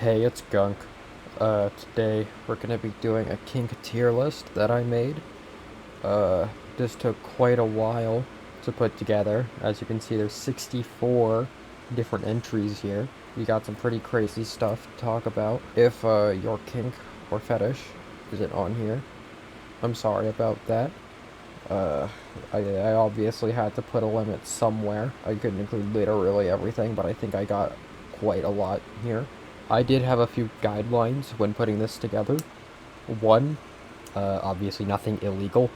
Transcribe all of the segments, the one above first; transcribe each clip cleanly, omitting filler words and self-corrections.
Hey, it's Gunk. Today we're gonna be doing a kink tier list that I made. Uh, this took quite a while to put together. As you can see, there's 64 different entries here. We got some pretty crazy stuff to talk about. If, your kink or fetish isn't on here, I'm sorry about that. Uh, I obviously had to put a limit somewhere. I couldn't include literally everything, but I think I got quite a lot here. I did have a few guidelines when putting this together. One, obviously nothing illegal.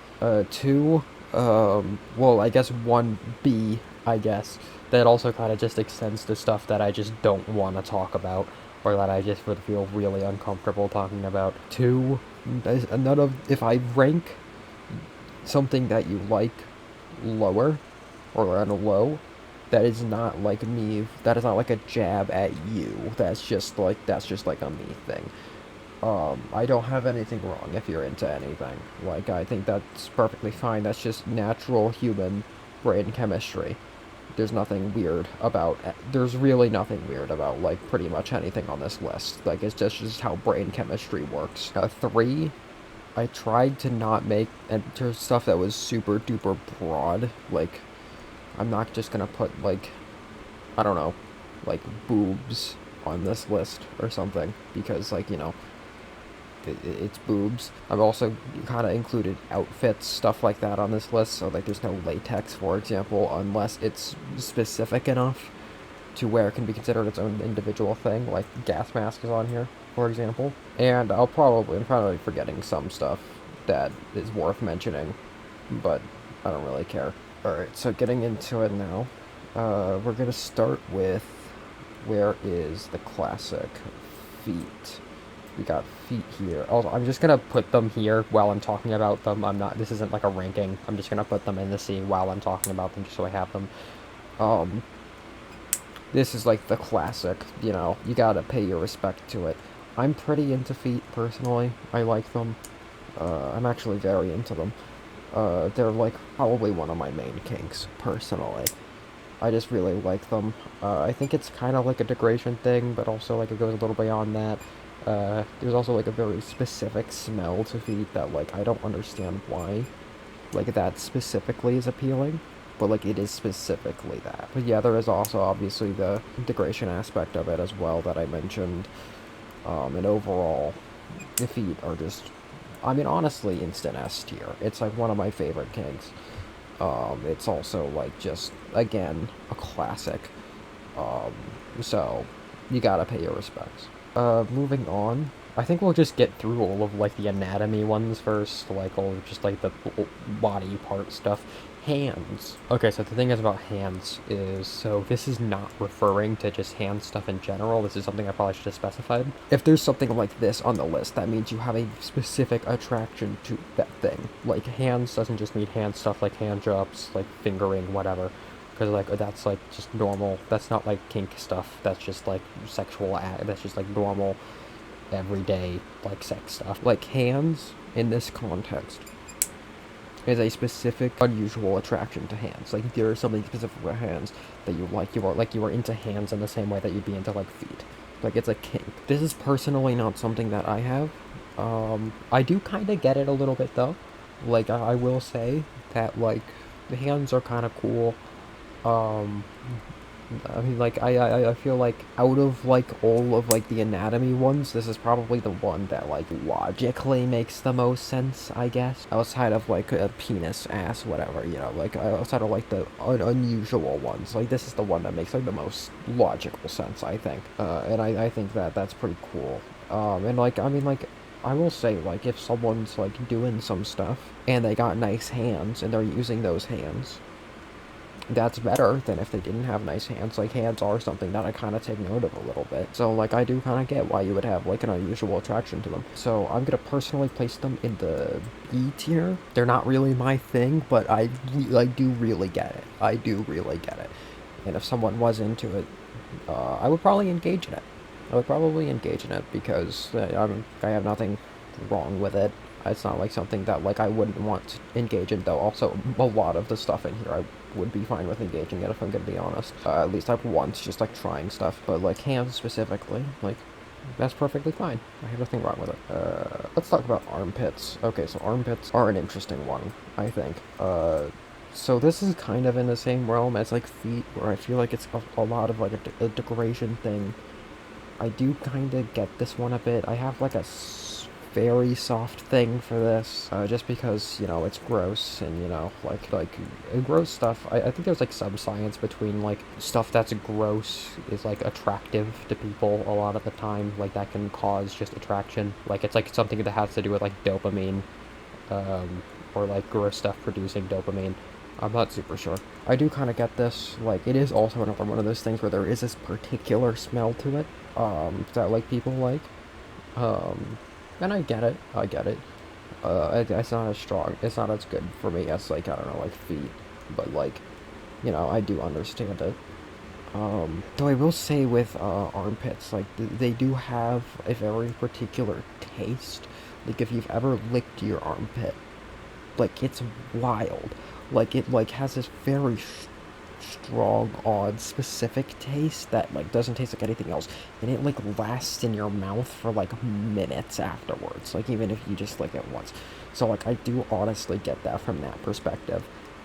Two, well, I guess 1B, I guess, that also kind of just extends to stuff that I just don't want to talk about, or that I just would feel really uncomfortable talking about. Two, none of, if I rank something that you like lower, or on a low, that is not like me, that is not like a jab at you, that's just like a me thing. I don't have anything wrong if you're into anything. Like, I think that's perfectly fine. That's just natural human brain chemistry. There's really nothing weird about, like, pretty much anything on this list. Like, it's just how brain chemistry works. Three, I tried to not make enter stuff that was super duper broad. Like, I'm not just gonna put, like, I don't know, like, boobs on this list or something, because, like, it's boobs. I've also kind of included outfits, stuff like that on this list, so like there's no latex, for example, unless it's specific enough to where it can be considered its own individual thing, like gas mask is on here, for example. And I'm probably forgetting some stuff that is worth mentioning, but I don't really care. Alright, so getting into it now, we're gonna start with, where is the classic feet? We got feet here. Also, I'm just gonna put them here while I'm talking about them. This isn't like a ranking. I'm just gonna put them in the scene while I'm talking about them just so I have them. Um, this is like the classic, you gotta pay your respect to it. I'm pretty into feet, personally. I like them. I'm actually very into them. They're like probably one of my main kinks, personally. I just really like them. I think it's kind of like a degradation thing, but also like it goes a little beyond that. There's also like a very specific smell to feet that like I don't understand why, like that specifically is appealing, but like it is specifically that. But yeah, there is also obviously the degradation aspect of it as well that I mentioned. And overall, the feet are just, I mean, honestly, instant S tier. It's like one of my favorite kinks. It's also like just again a classic. Um, so you gotta pay your respects. Moving on. I think we'll just get through all of like the anatomy ones first, like all of just like the body part stuff. Hands. Okay, so the thing is about hands is, so this is not referring to just hand stuff in general. This is something I probably should have specified. If there's something like this on the list, that means you have a specific attraction to that thing. Like hands doesn't just mean hand stuff like hand jobs, like fingering, whatever. Because like that's like just normal. That's not like kink stuff. That's just like sexual act. That's just like normal, everyday like sex stuff. Like hands in this context is a specific, unusual attraction to hands. Like there is something specific about hands that you like. You are into hands in the same way that you'd be into like feet. Like it's a kink. This is personally not something that I have. I do kind of get it a little bit though. Like I will say that like the hands are kind of cool. Um, I mean, like, I feel like out of, like, all of, like, the anatomy ones, this is probably the one that, like, logically makes the most sense, I guess. Outside of, like, a penis, ass, whatever, like, outside of, like, the unusual ones. Like, this is the one that makes, like, the most logical sense, I think. And I think that that's pretty cool. And, like, I mean, like, I will say, like, if someone's, like, doing some stuff, and they got nice hands, and they're using those hands, that's better than if they didn't have nice hands. Like, hands are something that I kind of take note of a little bit. So, like, I do kind of get why you would have, like, an unusual attraction to them. So, I'm gonna personally place them in the E tier. They're not really my thing, but I do really get it. I do really get it. And if someone was into it, I would probably engage in it. I would probably engage in it because I have nothing wrong with it. It's not like something that like I wouldn't want to engage in, though. Also, a lot of the stuff in here I would be fine with engaging in if I'm gonna be honest. At least I've once just like trying stuff, but like hands specifically, like That's perfectly fine. I have nothing wrong with it. Let's talk about armpits. Okay, so armpits are an interesting one, I think. So this is kind of in the same realm as like feet, where I feel like it's a lot of like a decoration thing. I do kind of get this one a bit. I have like a very soft thing for this, just because, you know, it's gross, and, you know, like gross stuff. I think there's like some science between like stuff that's gross is like attractive to people a lot of the time. Like that can cause just attraction. Like it's like something that has to do with like dopamine, or like gross stuff producing dopamine. I'm not super sure. I do kind of get this. Like, it is also another one of those things where there is this particular smell to it, that like people like. Um, and I get it. I get it. It's not as strong. It's not as good for me as like, I don't know, like feet. But like, you know, I do understand it. Though I will say with armpits, like they do have a very particular taste. Like if you've ever licked your armpit, like it's wild. Like it like has this very strong, odd, specific taste that like doesn't taste like anything else, and it like lasts in your mouth for like minutes afterwards. Like even if you just lick it once. So like I do honestly get that from that perspective.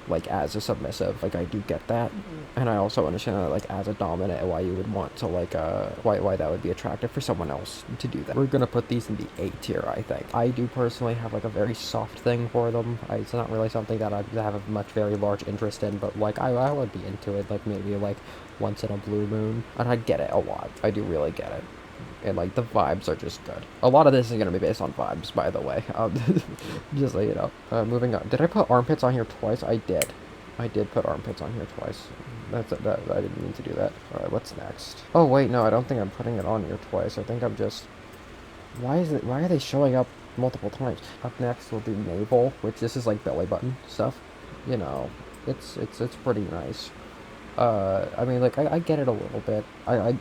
Like as a submissive, like I do get that, and I also understand that like as a dominant, why you would want to like why that would be attractive for someone else to do that. We're gonna put these in the A tier, I think. I do personally have like a very soft thing for them. It's not really something that I have a much very large interest in, but like I would be into it, like maybe like once in a blue moon, and I get it a lot. I do really get it. And like the vibes are just good. A lot of this is gonna be based on vibes, by the way. Just so you know. Moving on. Did I put armpits on here twice? I did. I did put armpits on here twice. That I didn't mean to do that. All right, what's next? Oh wait, no, I don't think I'm putting it on here twice. I think I'm just. Why is it? Why are they showing up multiple times? Up next will be navel, which this is like belly button stuff. You know, it's pretty nice. I mean, like, I get it a little bit. I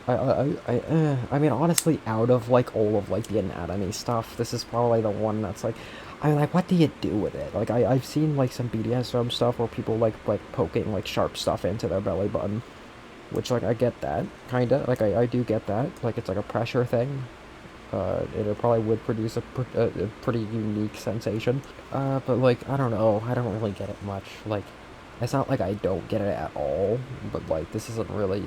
mean, honestly, out of, like, all of, like, the anatomy stuff, this is probably the one that's, like, I mean, like, what do you do with it? Like, I've seen, like, some BDSM stuff where people, like poking, like, sharp stuff into their belly button, which, like, I get that, kinda. Like, I do get that. Like, it's, like, a pressure thing. It probably would produce a pretty unique sensation. But, like, I don't know. I don't really get it much. Like, it's not like I don't get it at all, but like this isn't really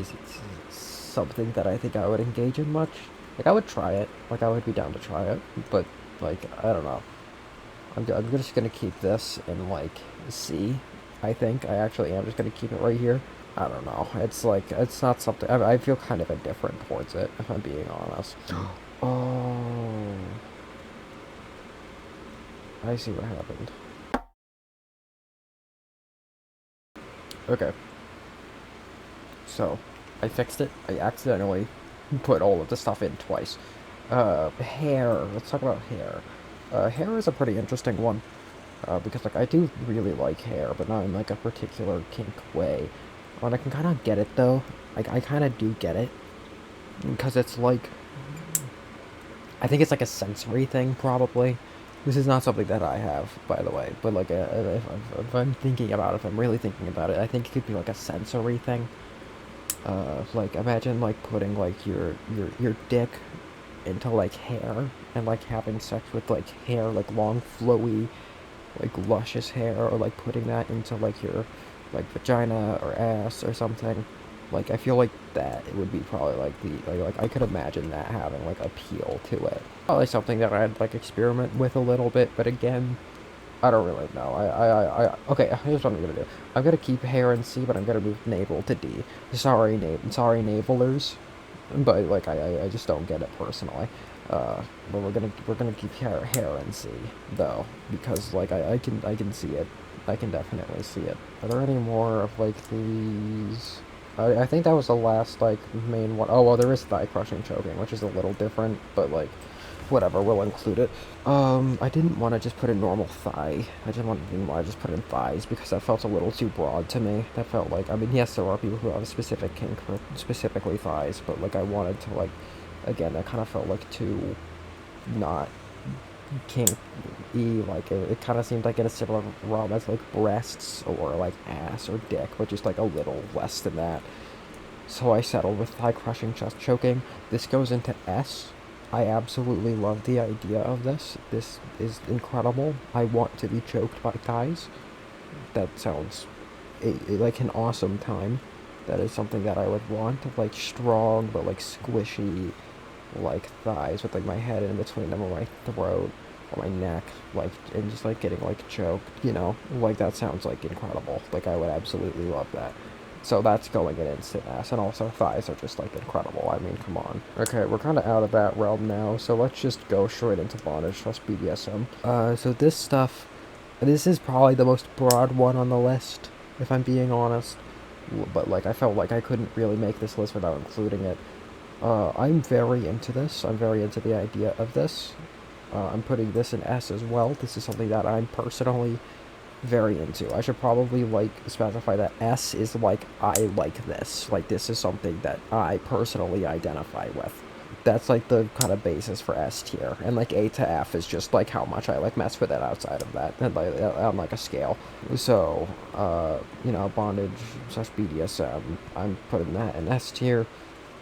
something that I think I would engage in much. Like I would try it, like I would be down to try it, but like I don't know. I'm just gonna keep this in like C. I think I actually am just gonna keep it right here. I don't know. It's like it's not something I feel kind of indifferent towards it, if I'm being honest. Oh, I see what happened. Okay. So, I fixed it. I accidentally put all of the stuff in twice. Hair. Let's talk about hair. Hair is a pretty interesting one. Because, like, I do really like hair, but not in, like, a particular kink way. And I can kind of get it, though. Like, I kind of do get it. Because it's, like... I think it's, like, a sensory thing, probably. This is not something that I have, by the way. But, like, if I'm thinking about it, if I'm really thinking about it, I think it could be, like, a sensory thing. Like imagine like putting like your dick into like hair and like having sex with like hair, like long flowy like luscious hair, or like putting that into like your like vagina or ass or something. Like I feel like that it would be probably like the like I could imagine that having like appeal to it. Probably something that I'd like experiment with a little bit, but again, I don't really know. Okay, here's what I'm gonna do. I'm gonna keep hair in C, but I'm gonna move navel to D. Sorry, navelers, but like I just don't get it personally. But we're gonna keep hair in C though, because like I can see it. I can definitely see it. Are there any more of like these? I think that was the last like main one. Oh well, there is thigh crushing choking, which is a little different, but like whatever, we'll include it. I didn't want to just put in normal thigh. Didn't want to just put in thighs because that felt a little too broad to me. That felt like, I mean, yes, there are people who have a specific kink for specifically thighs, but like I wanted to like, again, that kind of felt like too not kink-y. Like it kind of seemed like in a similar realm as like breasts or like ass or dick, but just like a little less than that. So I settled with thigh crushing chest choking. This goes into S. I absolutely love the idea of this. This is incredible. I want to be choked by thighs. That sounds like an awesome time. That is something that I would want. Like strong but like squishy, like thighs with like my head in between them or my throat or my neck, like, and just like getting like choked, you know, like that sounds like incredible. Like I would absolutely love that. So that's going in instant ass, and also thighs are just like incredible. I mean, come on. Okay, we're kind of out of that realm now, so let's just go straight into bondage plus BDSM. So this stuff, this is probably the most broad one on the list, if I'm being honest. But like, I felt like I couldn't really make this list without including it. I'm very into this. I'm very into the idea of this. I'm putting this in S as well. This is something that I'm personally very into. I should probably like specify that S is like I like this. Like this is something that I personally identify with. That's like the kind of basis for S tier, and like A to F is just like how much I like mess with it outside of that, and like on like a scale. So, you know, bondage slash BDSM. I'm putting that in S tier.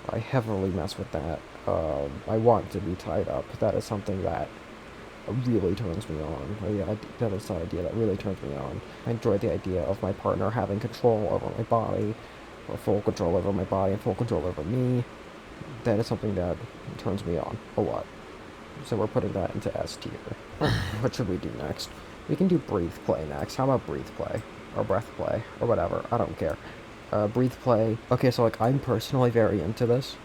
I heavily mess with that. I want to be tied up. That is something that really turns me on. That is the idea that really turns me on. I enjoy the idea of my partner having control over my body, or full control over my body and full control over me. That is something that turns me on a lot. So we're putting that into S tier. What should we do next? We can do breathe play next. How about breathe play? Or breath play? Or whatever. I don't care. Breathe play. Okay, so like I'm personally very into this.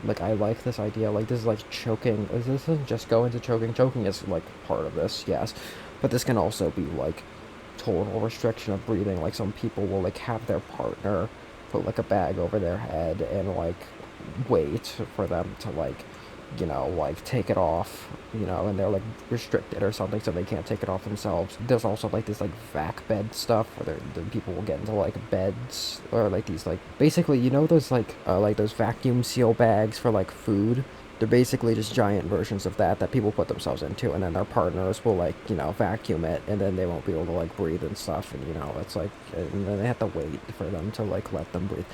Like I like this idea. Like this is like choking. This doesn't just go into choking. Choking is like part of this, yes, but this can also be like total restriction of breathing. Like some people will like have their partner put like a bag over their head and like wait for them to like, you know, like take it off, you know, and they're like restricted or something, so they can't take it off themselves. There's also like this like vac bed stuff where the people will get into like beds, or like these like basically, you know, those like those vacuum seal bags for like food. They're basically just giant versions of that people put themselves into, and then their partners will like, you know, vacuum it, and then they won't be able to like breathe and stuff, and you know, it's like, and then they have to wait for them to like let them breathe.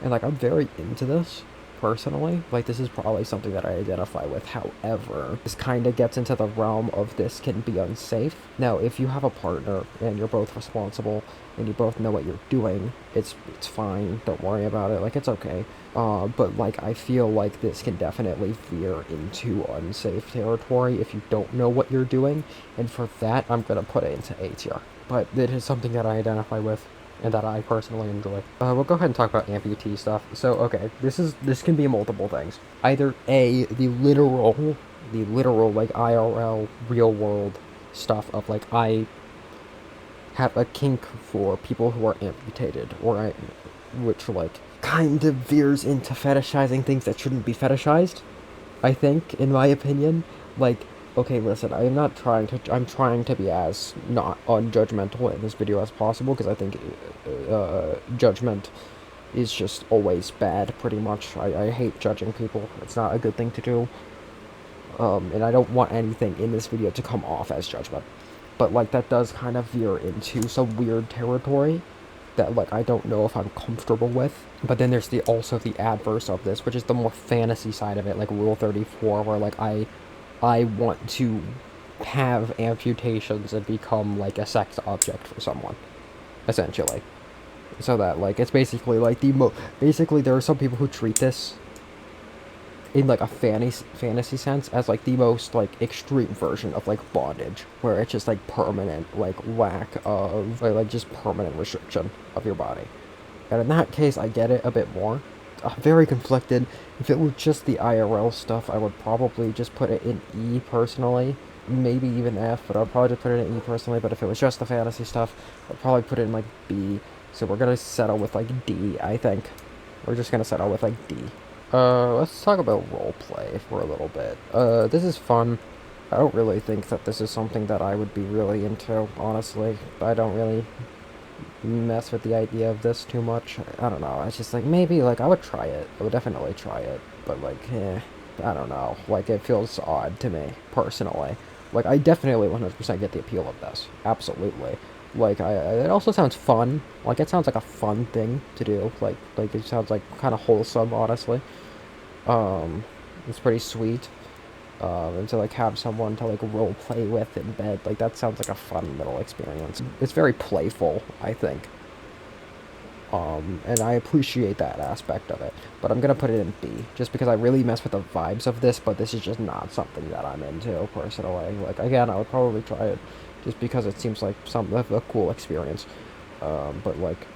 And like I'm very into this personally. Like this is probably something that I identify with. However, this kind of gets into the realm of this can be unsafe. Now, if you have a partner and you're both responsible and you both know what you're doing, it's fine. Don't worry about it. Like it's okay. But like I feel like this can definitely veer into unsafe territory if you don't know what you're doing. And for that, I'm gonna put it into A tier. But it is something that I identify with and that I personally enjoy. We'll go ahead and talk about amputee stuff. So, okay, this can be multiple things. Either A, the literal like IRL real world stuff of like I have a kink for people who are amputated, which like kind of veers into fetishizing things that shouldn't be fetishized. I think, in my opinion, like, okay, listen, I'm trying to be as not unjudgmental in this video as possible, because I think judgment is just always bad, pretty much. I hate judging people. It's not a good thing to do. And I don't want anything in this video to come off as judgment. But, like, that does kind of veer into some weird territory that, like, I don't know if I'm comfortable with. But then there's also the adverse of this, which is the more fantasy side of it, like Rule 34, where, like, I want to have amputations and become, like, a sex object for someone, essentially. So that, like, it's basically, like, basically, there are some people who treat this in, like, a fantasy sense as, like, the most, like, extreme version of, like, bondage, where it's just, like, permanent, like, lack of, like, just permanent restriction of your body. And in that case, I get it a bit more. I'm very conflicted. If it were just the IRL stuff, I would probably just put it in E, personally. Maybe even F, but I'd probably just put it in E, personally. But if it was just the fantasy stuff, I'd probably put it in, like, B. So we're gonna settle with, like, D, I think. We're just gonna settle with, like, D. Let's talk about roleplay for a little bit. This is fun. I don't really think that this is something that I would be really into, honestly. I don't really mess with the idea of this too much. I don't know. It's just like, maybe, like, I would try it. I would definitely try it. But, like, I don't know. Like, it feels odd to me, personally. Like, I definitely 100% get the appeal of this. Absolutely. Like, it also sounds fun. Like, it sounds like a fun thing to do. Like it sounds like kind of wholesome, honestly. It's pretty sweet. And to like have someone to like role play with in bed, like that sounds like a fun little experience. It's very playful, I think. And I appreciate that aspect of it. But I'm gonna put it in B, just because I really mess with the vibes of this, but this is just not something that I'm into personally. Like, again, I would probably try it, just because it seems like a cool experience. But like,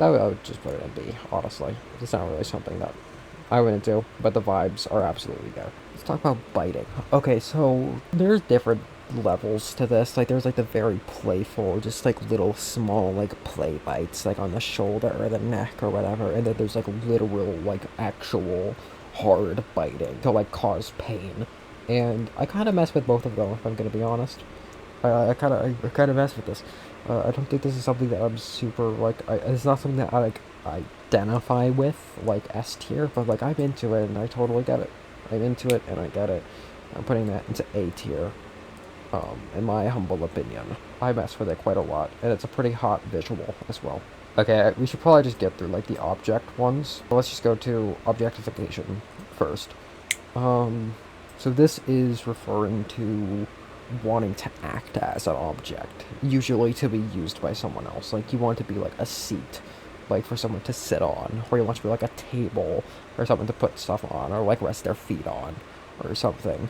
I would just put it in B, honestly. It's not really something that I went into, but the vibes are absolutely there. Let's talk about biting. Okay, so there's different levels to this. Like, there's like the very playful, just like little small like play bites, like on the shoulder or the neck or whatever, and then there's like literal, like actual hard biting to like cause pain. And I kind of mess with both of them, if I'm gonna be honest. I kind of mess with this. I don't think this is something that I'm super like. It's not something that I like identify with like S tier, but like I'm into it and I totally get it. I'm into it and I get it. I'm putting that into A tier. In my humble opinion, I mess with it quite a lot, and it's a pretty hot visual as well. Okay, we should probably just get through like the object ones. Let's just go to objectification first. So this is referring to wanting to act as an object, usually to be used by someone else. Like, you want to be like a seat, like for someone to sit on, or you want to be like a table or something to put stuff on, or like rest their feet on, or something.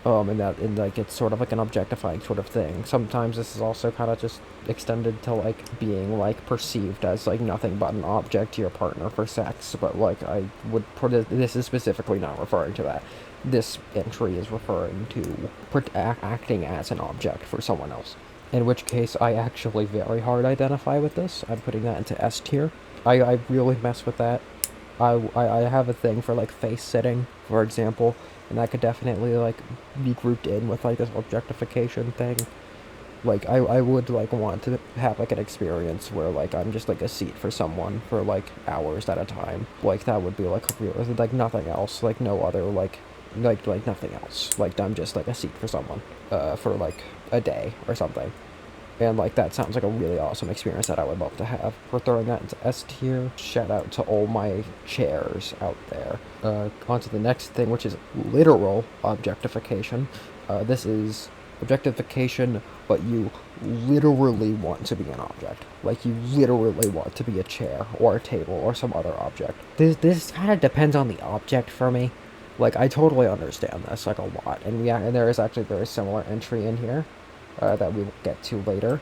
And like it's sort of like an objectifying sort of thing. Sometimes this is also kind of just extended to like being like perceived as like nothing but an object to your partner for sex. But like I would put it, this is specifically not referring to that. This entry is referring to acting as an object for someone else. In which case, I actually very hard identify with this. I'm putting that into S tier. I really mess with that. I have a thing for like face sitting, for example, and that could definitely like be grouped in with like this objectification thing. Like I would like want to have like an experience where like I'm just like a seat for someone for like hours at a time. Like that would be like a real, like nothing else, like no other like nothing else. Like I'm just like a seat for someone for like a day or something. And like that sounds like a really awesome experience that I would love to have. We're throwing that into S tier. Shout out to all my chairs out there. On to the next thing, which is literal objectification. This is objectification, but you literally want to be an object. Like, you literally want to be a chair or a table or some other object. This kind of depends on the object for me. Like, I totally understand this, like, a lot. And there is actually a very similar entry in here that we will get to later,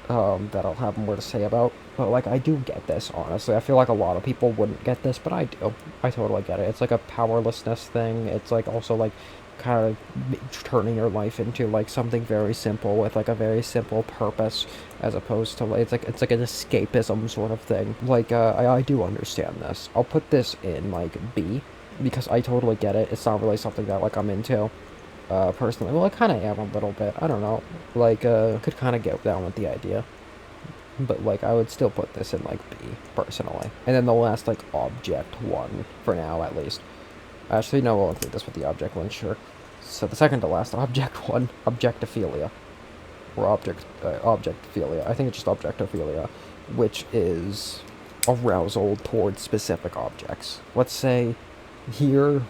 that I'll have more to say about. But, like, I do get this, honestly. I feel like a lot of people wouldn't get this, but I do. I totally get it. It's, like, a powerlessness thing. It's, like, also, like, kind of turning your life into, like, something very simple with, like, a very simple purpose, as opposed to, like, it's like an escapism sort of thing. Like, I do understand this. I'll put this in, like, B, because I totally get it. It's not really something that, like, I'm into. Personally. Well, I kind of am a little bit. I don't know. Like, could kind of get down with the idea. But, like, I would still put this in, like, B, personally. And then the last, like, object one, for now, at least. Actually, no, we'll include this with the object one, sure. So the second to last object one, objectophilia. Or objectophilia. I think it's just objectophilia, which is arousal towards specific objects. Let's say, here,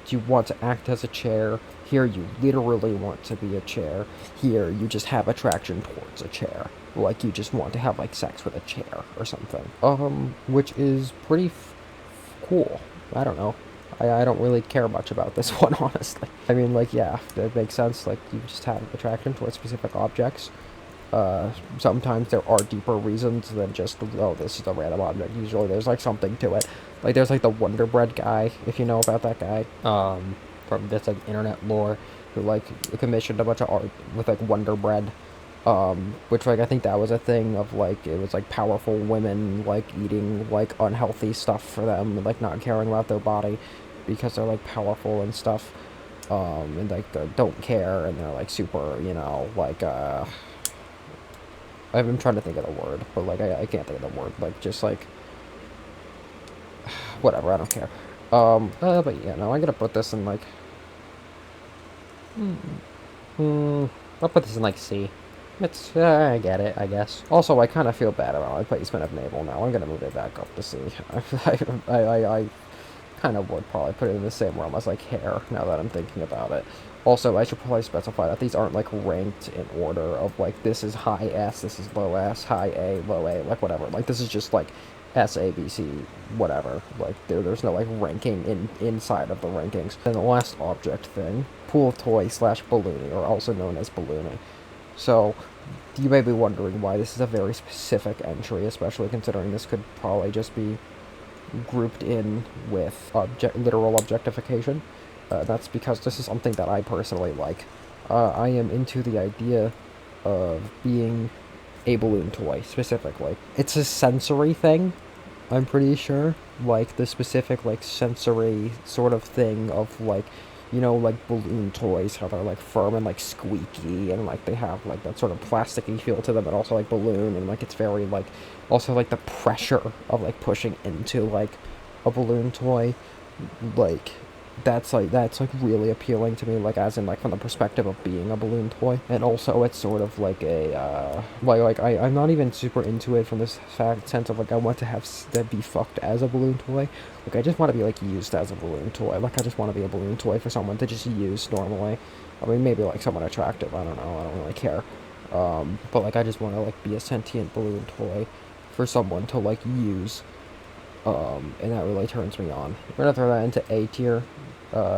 you want to act as a chair. Here, you literally want to be a chair. Here, you just have attraction towards a chair. Like, you just want to have, like, sex with a chair or something. Which is pretty cool. I don't know. I don't really care much about this one, honestly. I mean, like, yeah, that makes sense. Like, you just have attraction towards specific objects. Sometimes there are deeper reasons than just, oh, this is a random object. Usually there's, like, something to it. Like, there's, like, the Wonder Bread guy, if you know about that guy. From this, like, internet lore, who, like, commissioned a bunch of art with, like, Wonder Bread. Which, like, I think that was a thing of, like, it was, like, powerful women, like, eating, like, unhealthy stuff for them, like, not caring about their body because they're, like, powerful and stuff. And, like, they don't care, and they're, like, super, you know, like, I'm trying to think of the word, but, like, I can't think of the word, like, just, like, whatever, I don't care. But, yeah, no, I'm gonna put this in, like, I'll put this in, like, C. It's, I get it, I guess. Also, I kind of feel bad about my placement of Naval now. I'm gonna move it back up to C. kind of would probably put it in the same realm as like hair, now that I'm thinking about it. Also, I should probably specify that these aren't like ranked in order of like this is high S, this is low S, high A, low A, like whatever. Like this is just like S, A, B, C, whatever. Like there's no like ranking inside of the rankings. And the last object thing, pool toy slash ballooning, or also known as ballooning. So you may be wondering why this is a very specific entry, especially considering this could probably just be grouped in with literal objectification. That's because this is something that I personally like. I am into the idea of being a balloon toy, specifically. It's a sensory thing, I'm pretty sure. Like, the specific, like, sensory sort of thing of, like, you know, like balloon toys, how they're, like, firm and, like, squeaky, and, like, they have, like, that sort of plasticky feel to them, but also, like, balloon, and, like, it's very, like, also, like, the pressure of, like, pushing into, like, a balloon toy, like, that's like really appealing to me, like as in like from the perspective of being a balloon toy. And also it's sort of like a I'm not even super into it from this sense of like I want to have that be fucked as a balloon toy. Like I just want to be like used as a balloon toy. Like I just want to be a balloon toy for someone to just use normally. I mean maybe like someone attractive, I don't know, I don't really care. But like I just want to like be a sentient balloon toy for someone to like use. And that really turns me on. We're gonna throw that into A tier,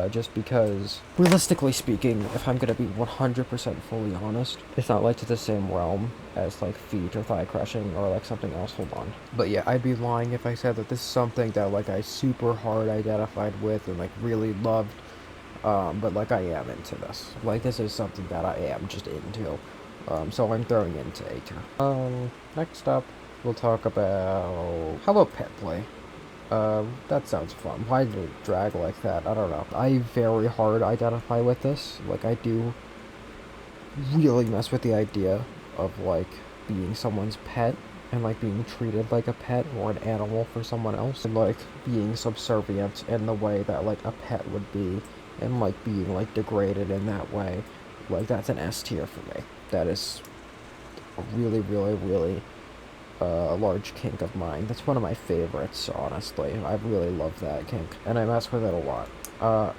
just because, realistically speaking, if I'm gonna be 100% fully honest, it's not like to the same realm as like feet or thigh crushing or like something else. Hold on. But yeah, I'd be lying if I said that this is something that like I super hard identified with and like really loved. But like I am into this. Like this is something that I am just into. So I'm throwing it into A tier. Next up, we'll talk about, how about pet play? That sounds fun. Why did it drag like that? I don't know. I very hard identify with this. Like, I do really mess with the idea of, like, being someone's pet and, like, being treated like a pet or an animal for someone else. And, like, being subservient in the way that, like, a pet would be. And, like, being, like, degraded in that way. Like, that's an S tier for me. That is a really, really, really a large kink of mine. That's one of my favorites, honestly. I really love that kink, and I mess with it a lot.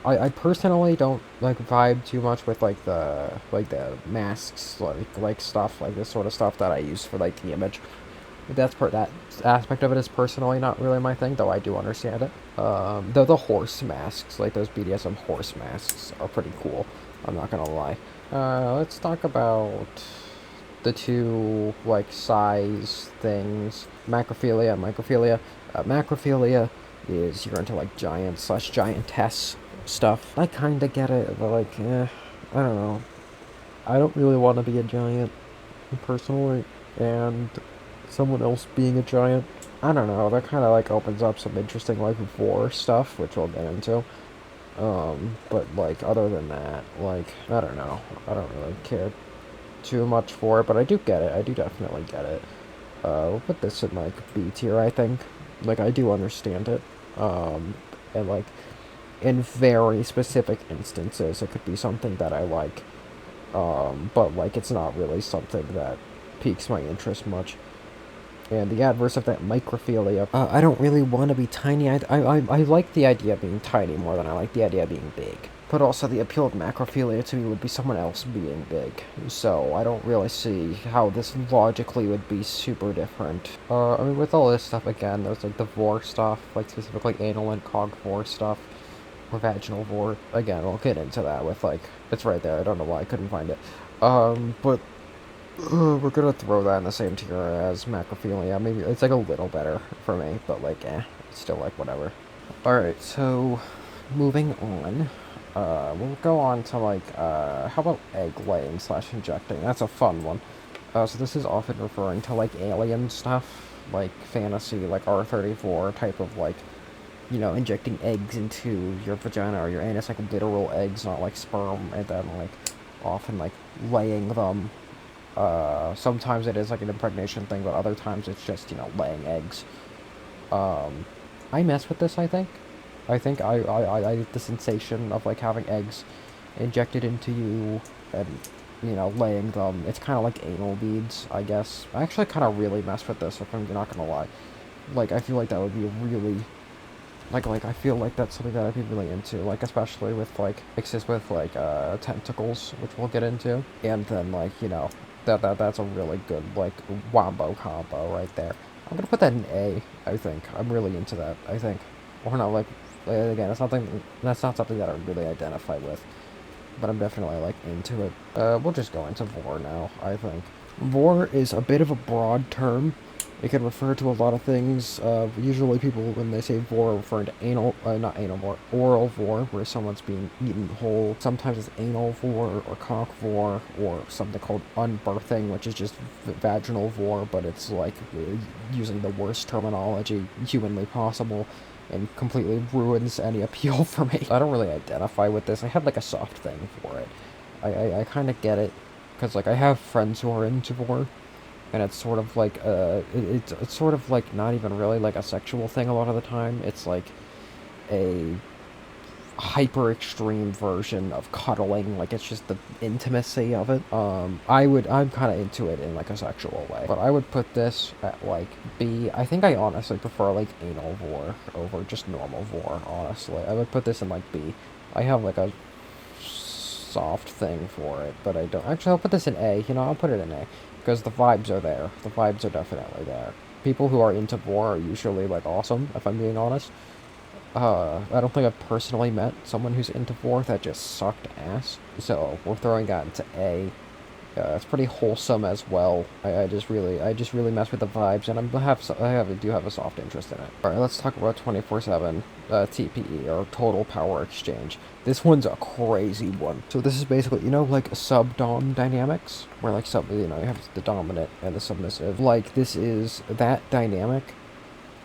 I personally don't like vibe too much with like the masks, like stuff, like this sort of stuff that I use for like the image. That aspect of it is personally not really my thing, though I do understand it. Though the horse masks, like those BDSM horse masks, are pretty cool. I'm not gonna lie. Let's talk about the two, like, size things. Macrophilia and microphilia. Macrophilia is you're into, like, giant slash giantess stuff. I kinda get it, but, like, I don't know. I don't really want to be a giant, personally, and someone else being a giant, I don't know, that kind of, like, opens up some interesting, like, vor stuff, which we'll get into. But, like, other than that, like, I don't know. I don't really care too much for it, but I do get it. I do definitely get it. We'll put this in like B tier, I think. Like I do understand it. And like in very specific instances, it could be something that I like. But like it's not really something that piques my interest much. And the adverse of that, microphilia. I don't really want to be tiny. I like the idea of being tiny more than I like the idea of being big. But also the appeal of macrophilia to me would be someone else being big. So I don't really see how this logically would be super different. I mean, with all this stuff, again, there's like the vor stuff, like specifically anal and cog vor stuff, or vaginal vor. Again, we'll get into that with like, it's right there. I don't know why I couldn't find it. But we're gonna throw that in the same tier as macrophilia. Maybe it's like a little better for me, but like, it's still like whatever. Alright, so moving on. We'll go on to like, how about egg laying slash injecting? That's a fun one. So this is often referring to like alien stuff, like fantasy, like R34 type of like, you know, injecting eggs into your vagina or your anus, like literal eggs, not like sperm, and then like often like laying them. Sometimes it is like an impregnation thing, but other times it's just, you know, laying eggs. I mess with this, I think. I think I the sensation of like having eggs injected into you and, you know, laying them. It's kind of like anal beads, I guess. I actually kind of really mess with this, if I'm not gonna lie. Like, I feel like that would be a really Like I feel like that's something that I'd be really into, like especially with like mixes with like tentacles, which we'll get into, and then like that's a really good like wombo combo right there. I'm gonna put that in A. I think I'm really into that. I think, or not like again, that's not something that I really identify with, but I'm definitely like into it. We'll just go into vor now. I think vor is a bit of a broad term. It can refer to a lot of things. Usually people, when they say vor, are referring to anal, not anal vor, oral vor, where someone's being eaten whole. Sometimes it's anal vor or cock vor, or something called unbirthing, which is just vaginal vor, but it's like using the worst terminology humanly possible and completely ruins any appeal for me. I don't really identify with this. I have like a soft thing for it. I kind of get it, because like I have friends who are into vor, and it's sort of like it's sort of like not even really like a sexual thing a lot of the time. It's like a hyper extreme version of cuddling. Like it's just the intimacy of it. I'm kind of into it in like a sexual way, but I would put this at like B. I think I honestly prefer like anal vor over just normal vor. Honestly, I would put this in like B. I have like a soft thing for it, but I don't. Actually, I'll put this in A. I'll put it in A, because the vibes are there. The vibes are definitely there. People who are into vor are usually, like, awesome, if I'm being honest. I don't think I've personally met someone who's into vor that just sucked ass. So, we're throwing that into A. It's pretty wholesome as well. I just really mess with the vibes, and I do have a soft interest in it. All right, let's talk about 24/7 TPE, or total power exchange. This one's a crazy one. So this is basically, like sub-dom dynamics, where like you have the dominant and the submissive. Like this is that dynamic,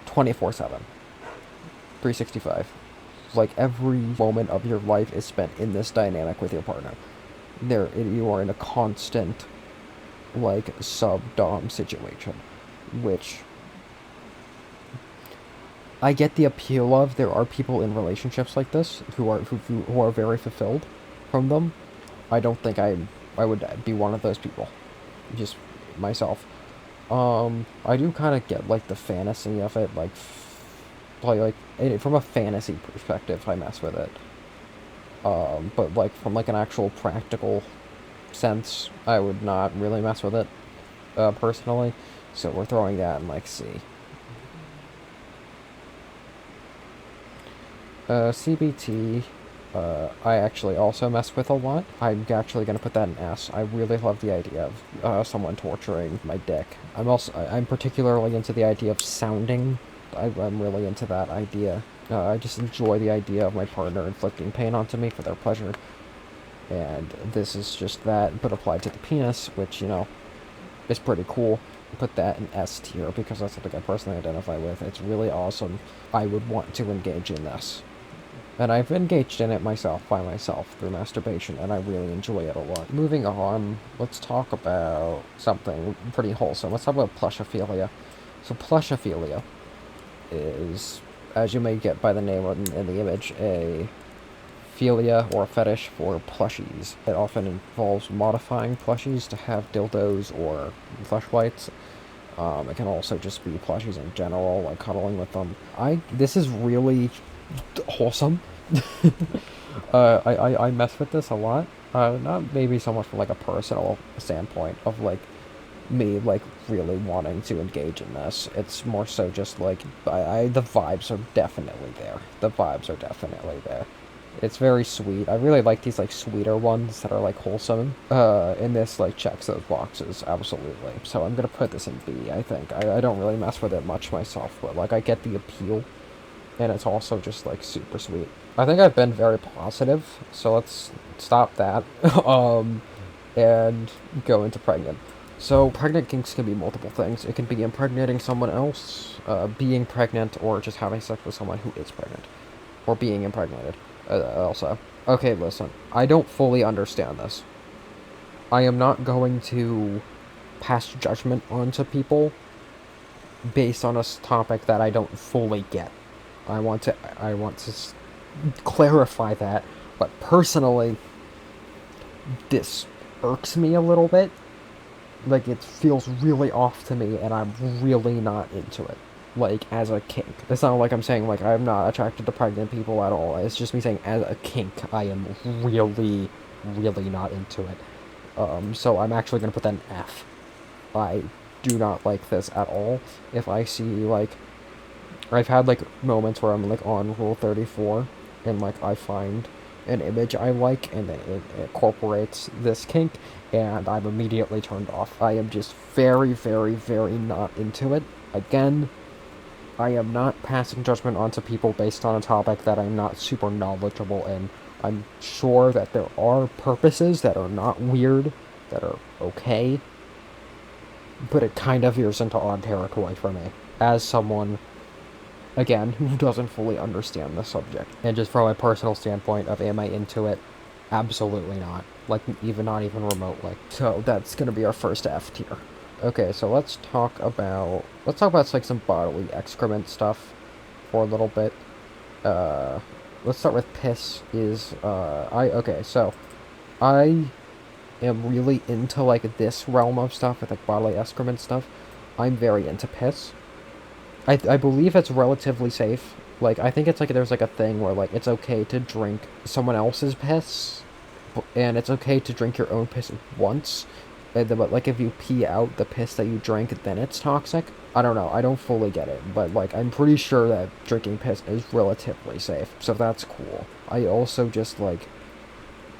24/7, 365. Like every moment of your life is spent in this dynamic with your partner. You are in a constant like sub-dom situation, which I get the appeal of. There are people in relationships like this who are very fulfilled from them. I don't think I would be one of those people, just myself. I do kind of get like the fantasy of it, from a fantasy perspective, I mess with it. But like from like an actual practical sense, I would not really mess with it, personally. So we're throwing that in like C. CBT, I actually also mess with a lot. I'm actually gonna put that in S. I really love the idea of someone torturing my dick. I'm particularly into the idea of sounding. I'm really into that idea. I just enjoy the idea of my partner inflicting pain onto me for their pleasure. And this is just that, but applied to the penis, which, is pretty cool. Put that in S tier, because that's something I personally identify with. It's really awesome. I would want to engage in this. And I've engaged in it by myself, through masturbation, and I really enjoy it a lot. Moving on, let's talk about something pretty wholesome. Let's talk about plushophilia. So plushophilia is, as you may get by the name in the image, a philia or a fetish for plushies. It often involves modifying plushies to have dildos or fleshlights. It can also just be plushies in general, like cuddling with them. This is really wholesome. I mess with this a lot. Not maybe so much from like a personal standpoint of like me like really wanting to engage in this. It's more so just like the vibes are definitely there. The vibes are definitely there. It's very sweet. I really like these like sweeter ones that are like wholesome. And this like checks those boxes, absolutely. So I'm gonna put this in B, I think. I don't really mess with it much myself, but like I get the appeal. And it's also just like super sweet. I think I've been very positive, so let's stop that. And go into pregnant. So pregnant kinks can be multiple things. It can be impregnating someone else, being pregnant, or just having sex with someone who is pregnant, or being impregnated. Also, okay, listen. I don't fully understand this. I am not going to pass judgment onto people based on a topic that I don't fully get. I want to clarify that, but personally, this irks me a little bit. Like, it feels really off to me, and I'm really not into it. like, as a kink. It's not like I'm saying, like, I'm not attracted to pregnant people at all. It's just me saying, as a kink, I am really, really not into it. So I'm actually gonna put that in F. I do not like this at all. If I see, like, I've had, like, moments where I'm, like, on Rule 34, and, like, I find an image I like, and it incorporates this kink, and I'm immediately turned off. I am just very, very, very not into it. Again, I am not passing judgment onto people based on a topic that I'm not super knowledgeable in. I'm sure that there are purposes that are not weird, that are okay, but it kind of veers into odd territory for me, as someone, again, who doesn't fully understand the subject. And just from a personal standpoint of am I into it? Absolutely not. Like, not even remotely. So that's gonna be our first F tier. Okay, so let's talk about like some bodily excrement stuff for a little bit. Let's start with piss. So I am really into like this realm of stuff with like bodily excrement stuff. I'm very into piss. I believe it's relatively safe. Like, I think it's like there's like a thing where like it's okay to drink someone else's piss, and it's okay to drink your own piss once. But like if you pee out the piss that you drank, then it's toxic. I don't know. I don't fully get it, but like I'm pretty sure that drinking piss is relatively safe, so that's cool. I also just like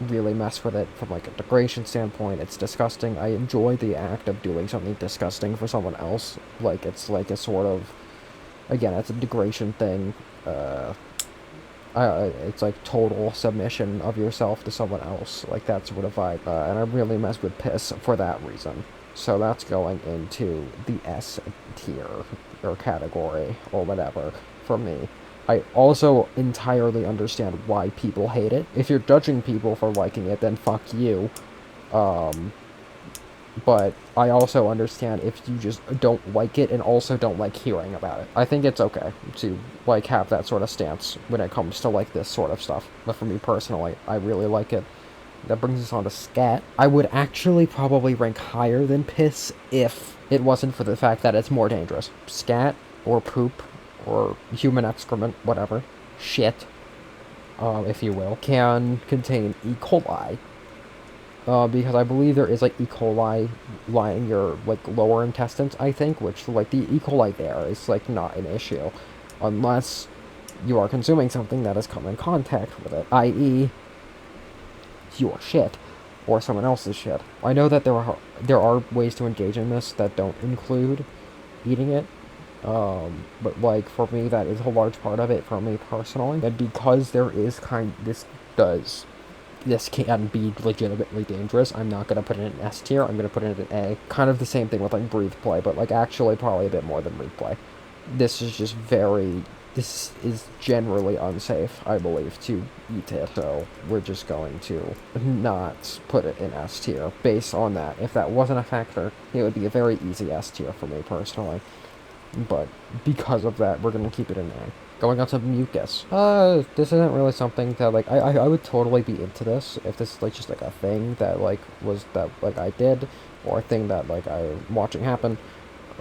really mess with it from like a degradation standpoint. It's disgusting. I enjoy the act of doing something disgusting for someone else. Like it's like a sort of, again, it's a degradation thing. It's like total submission of yourself to someone else, like that sort of vibe. And I really mess with piss for that reason. So that's going into the S tier or category or whatever for me. I also entirely understand why people hate it. If you're judging people for liking it, then fuck you. But I also understand if you just don't like it and also don't like hearing about it. I think it's okay to, like, have that sort of stance when it comes to, like, this sort of stuff. But for me personally, I really like it. That brings us on to scat. I would actually probably rank higher than piss if it wasn't for the fact that it's more dangerous. Scat, or poop, or human excrement, whatever, shit, if you will, can contain E. coli. Because I believe there is, like, E. coli lining your, like, lower intestines, I think, which, like, the E. coli there is, like, not an issue. Unless you are consuming something that has come in contact with it, i.e., your shit, or someone else's shit. I know that there are ways to engage in this that don't include eating it, but, like, for me, that is a large part of it for me personally. And because there is this can be legitimately dangerous, I'm not going to put it in an S tier, I'm going to put it in an A. Kind of the same thing with, like, breathe play, but, like, actually probably a bit more than breathe play. This is generally unsafe, I believe, to eat it, so we're just going to not put it in S tier based on that. If that wasn't a factor, it would be a very easy S tier for me personally, but because of that, we're going to keep it in A. Going on to mucus. This isn't really something that, like, I would totally be into this if this is, like, just, like, a thing that, like, I did, or a thing that, like, I'm watching happen,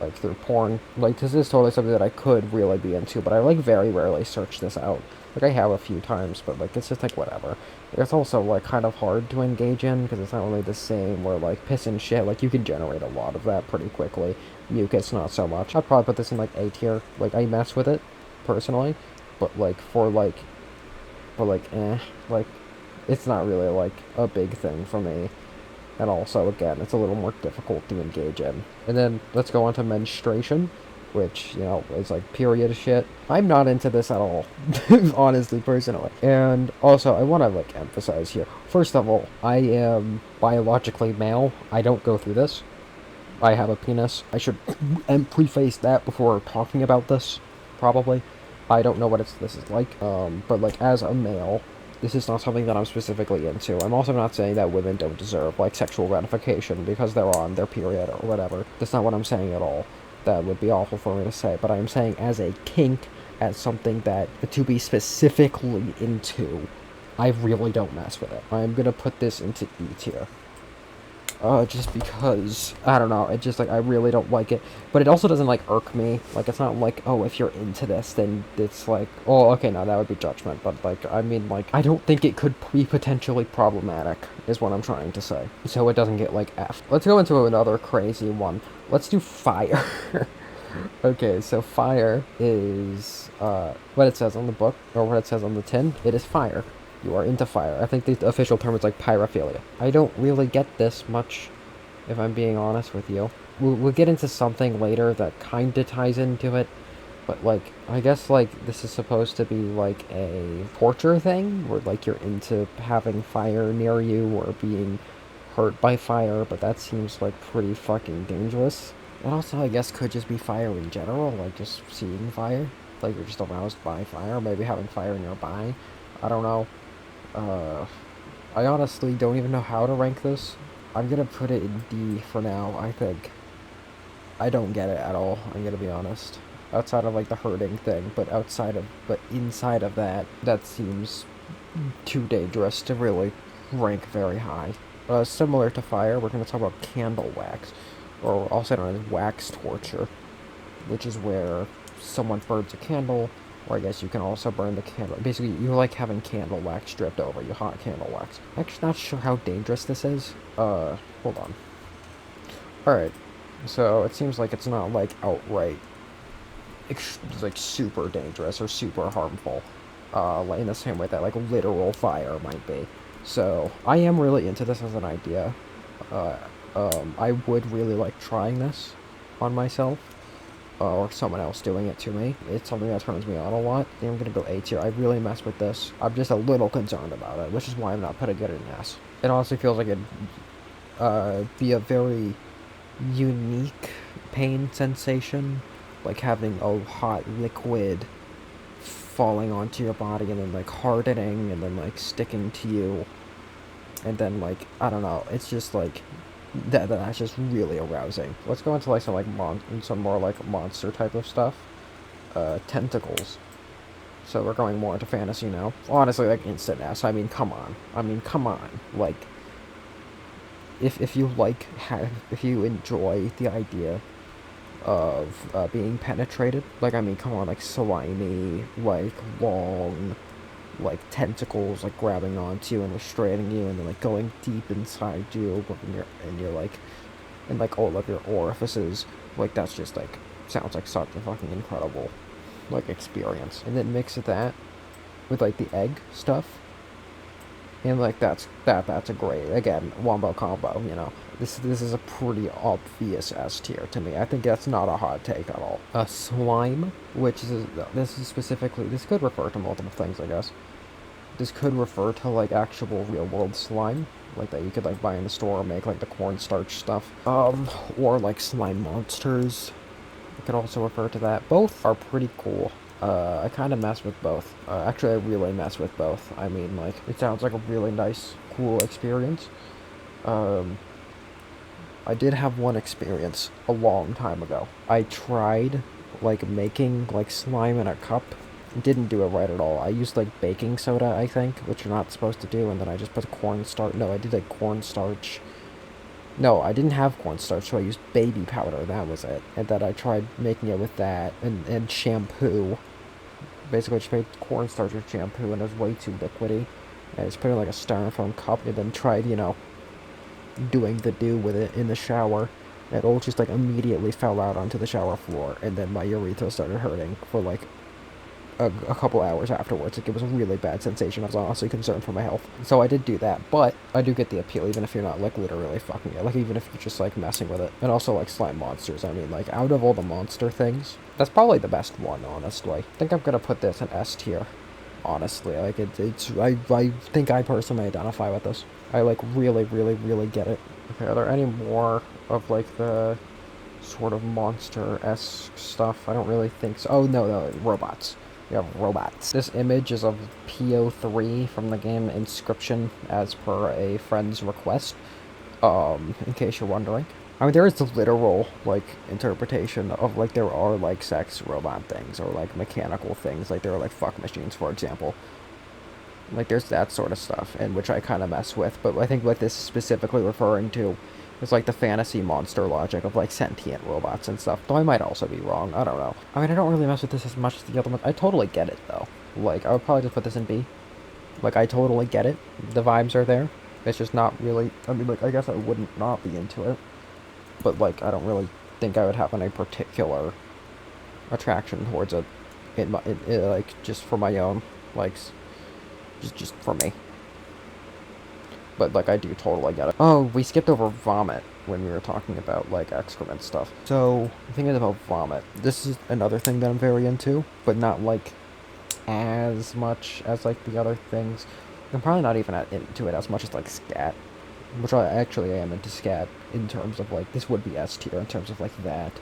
like, through porn. Like, this is totally something that I could really be into, but I, like, very rarely search this out. Like, I have a few times, but, like, it's just, like, whatever. It's also, like, kind of hard to engage in, because it's not really the same, where, like, piss and shit, like, you can generate a lot of that pretty quickly. Mucus, not so much. I'd probably put this in, like, A tier. Like, I mess with it personally, but like like it's not really like a big thing for me. And also, again, it's a little more difficult to engage in. And then let's go on to menstruation, which, you know, is like period shit. I'm not into this at all, honestly, personally. And also, I want to, like, emphasize here, first of all, I am biologically male. I don't go through this. I have a penis. I should preface that before talking about this, probably. I don't know what this is like, but, like, as a male, this is not something that I'm specifically into. I'm also not saying that women don't deserve, like, sexual gratification because they're on their period or whatever. That's not what I'm saying at all. That would be awful for me to say, but I'm saying as a kink, as something that, to be specifically into, I really don't mess with it. I'm gonna put this into E tier. just because, I don't know, it just, like, I really don't like it, but it also doesn't, like, irk me, like, it's not like, oh, if you're into this, then it's like, oh, okay, no, that would be judgment, but, like, I mean, like, I don't think it could be potentially problematic, is what I'm trying to say, so it doesn't get, like, F. Let's go into another crazy one. Let's do fire. Okay, so fire is, what it says on the book, or what it says on the tin, it is fire. You are into fire. I think the official term is like pyrophilia. I don't really get this much, if I'm being honest with you. We'll get into something later that kind of ties into it, but like, I guess like this is supposed to be like a torture thing, where like you're into having fire near you or being hurt by fire, but that seems like pretty fucking dangerous. And also, I guess could just be fire in general, like just seeing fire, like you're just aroused by fire, maybe having fire nearby. I don't know. Uh, I honestly don't even know how to rank this. I'm gonna put it in D for now, I think. I don't get it at all, I'm gonna be honest. Outside of like the hurting thing, but inside of that, that seems too dangerous to really rank very high. Similar to fire, we're gonna talk about candle wax, or also known as wax torture, which is where someone burns a candle, or I guess you can also burn the candle. Basically, you like having candle wax stripped over you, hot candle wax. I'm actually not sure how dangerous this is. Hold on. Alright, so it seems like it's not like outright, like super dangerous or super harmful, like in the same way that like literal fire might be. So, I am really into this as an idea. Uh, I would really like trying this on myself. Or someone else doing it to me. It's something that turns me on a lot. I think I'm gonna go A tier. I really mess with this. I'm just a little concerned about it, which is why I'm not putting it in S. It honestly feels like it'd be a very unique pain sensation, like having a hot liquid falling onto your body and then like hardening and then like sticking to you, and then like I don't know. It's just like that's just really arousing. Let's go into like some more like monster type of stuff. Tentacles. So we're going more into fantasy now. Honestly, like instant S. I mean, come on. Like, if you like if you enjoy the idea of being penetrated, like I mean, come on, like slimy, like long, like tentacles like grabbing onto you and restraining you and then like going deep inside you and you're like in like all of your orifices, like that's just like sounds like such a fucking incredible like experience. And then mix that with like the egg stuff, and like that's a great, again, wombo combo, you know. This is a pretty obvious S tier to me. I think that's not a hot take at all. A slime, which is this is specifically, this could refer to multiple things, I guess. This could refer to like actual real world slime, like that you could like buy in the store or make like the cornstarch stuff. Or like slime monsters. It could also refer to that. Both are pretty cool. I kind of mess with both. Actually, I really mess with both. I mean, like, it sounds like a really nice, cool experience. I did have one experience a long time ago. I tried, like, making, like, slime in a cup. Didn't do it right at all. I used, like, baking soda, I think, which you're not supposed to do, and then I just put cornstarch. No, I did, like, cornstarch. No, I didn't have cornstarch, so I used baby powder. That was it. And then I tried making it with that and shampoo. Basically, just made cornstarch with shampoo, and it was way too liquidy. And I just put it in like a styrofoam cup, and then tried, you know, doing the do with it in the shower. It all just like immediately fell out onto the shower floor, and then my urethra started hurting for like a couple hours afterwards. Like, it was a really bad sensation. I was honestly concerned for my health. So I did do that, but I do get the appeal, even if you're not, like, literally fucking it. Like, even if you're just, like, messing with it. And also, like, slime monsters. I mean, like, out of all the monster things, that's probably the best one, honestly. I think I'm gonna put this in S tier. Honestly, like, I think I personally identify with this. I, like, really, really, really get it. Okay, are there any more of, like, the sort of monster-esque stuff? I don't really think so. Oh, no, robots. We have robots. This image is of PO3 from the game Inscription, as per a friend's request, in case you're wondering. I mean, there is the literal, like, interpretation of, like, there are, like, sex robot things, or, like, mechanical things, like, there are, like, fuck machines, for example. Like, there's that sort of stuff, and which I kind of mess with, but I think what this is specifically referring to It's like the fantasy monster logic of like sentient robots and stuff. Though I might also be wrong. I don't know. I mean, I don't really mess with this as much as the other ones. I totally get it though. Like, I would probably just put this in B. Like, I totally get it. The vibes are there. It's just not really. I mean, like, I guess I wouldn't not be into it. But like, I don't really think I would have any particular attraction towards it. Like, just for my own, like, just for me. But like, I do totally get it. Oh, we skipped over vomit when we were talking about like excrement stuff. So thinking about vomit, this is another thing that I'm very into, but not like as much as like the other things. I'm probably not even into it as much as like scat, which I actually am into scat in terms of like this would be S tier in terms of like that,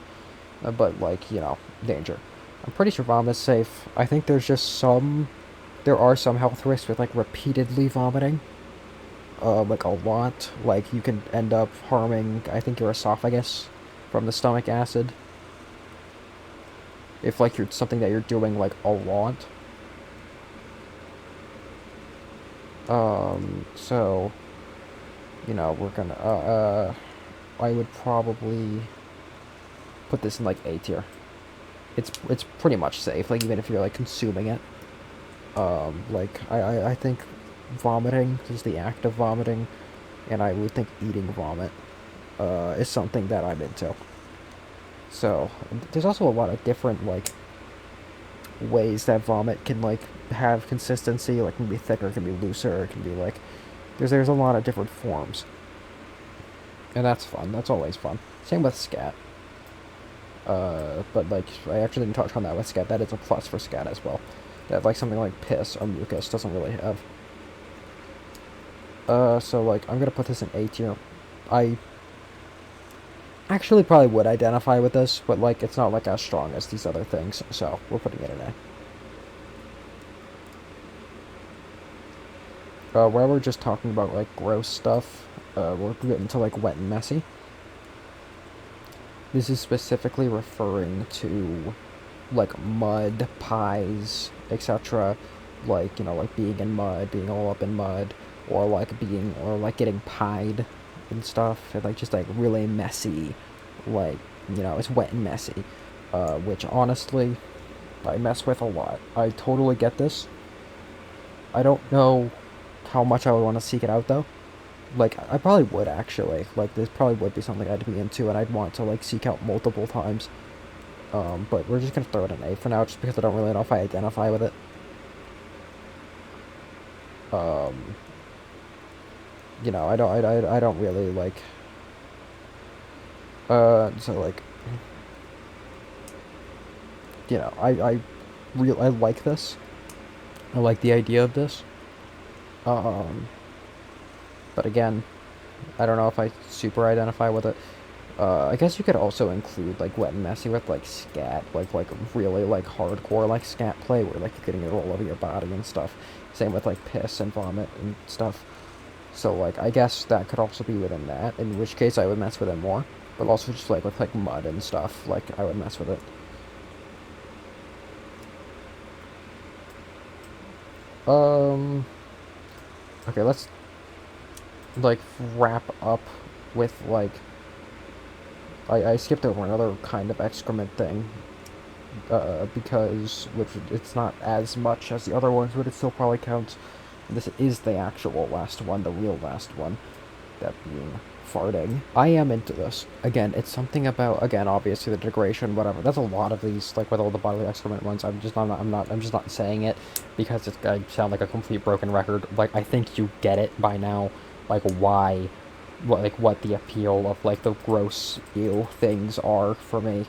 but like, you know, danger. I'm pretty sure vomit's safe. I think there are some health risks with like repeatedly vomiting. Like a lot. Like you can end up harming, I think, your esophagus from the stomach acid. If like you're something that you're doing like a lot. So, you know, we're gonna, I would probably put this in like A tier. It's pretty much safe, like even if you're like consuming it. Like I think vomiting, just the act of vomiting, and I would think eating vomit, is something that I'm into. So, there's also a lot of different, like, ways that vomit can, like, have consistency. Like, it can be thicker, it can be looser, it can be, like... There's a lot of different forms. And that's fun. That's always fun. Same with scat. But, like, I actually didn't touch on that with scat. That is a plus for scat as well. That, like, something like piss or mucus doesn't really have. So, like, I'm gonna put this in A tier. I actually probably would identify with this, but, like, it's not, like, as strong as these other things, so we're putting it in A. Where we're just talking about, like, gross stuff, we're getting to, like, wet and messy. This is specifically referring to, like, mud, pies, etc., like, you know, like, being in mud, being all up in mud, or, like, getting pied and stuff, and, like, just, like, really messy, like, you know, it's wet and messy, which, honestly, I mess with a lot. I totally get this. I don't know how much I would want to seek it out, though. Like, I probably would, actually. Like, this probably would be something I'd be into, and I'd want to, like, seek out multiple times. But we're just gonna throw it in A for now, just because I don't really know if I identify with it. You know, I don't really, like... so, like... You know, I like this. I like the idea of this. But again, I don't know if I super identify with it. I guess you could also include, like, wet and messy with, like, scat, like really, like, hardcore, like, scat play, where, like, you're getting it all over your body and stuff. Same with, like, piss and vomit and stuff. So, like, I guess that could also be within that, in which case I would mess with it more. But also just, like, with, like, mud and stuff, like, I would mess with it. Okay, let's, like, wrap up with, like... I skipped over another kind of excrement thing, because it's not as much as the other ones, but it still probably counts. This is the actual last one, the real last one, that being farting. I am into this. Again, it's something about, again, obviously the degradation, whatever. That's a lot of these, like, with all the bodily excrement ones. I'm just not saying it because I sound like a complete broken record. Like, I think you get it by now, like, why... what the appeal of, like, the gross, ew things are for me.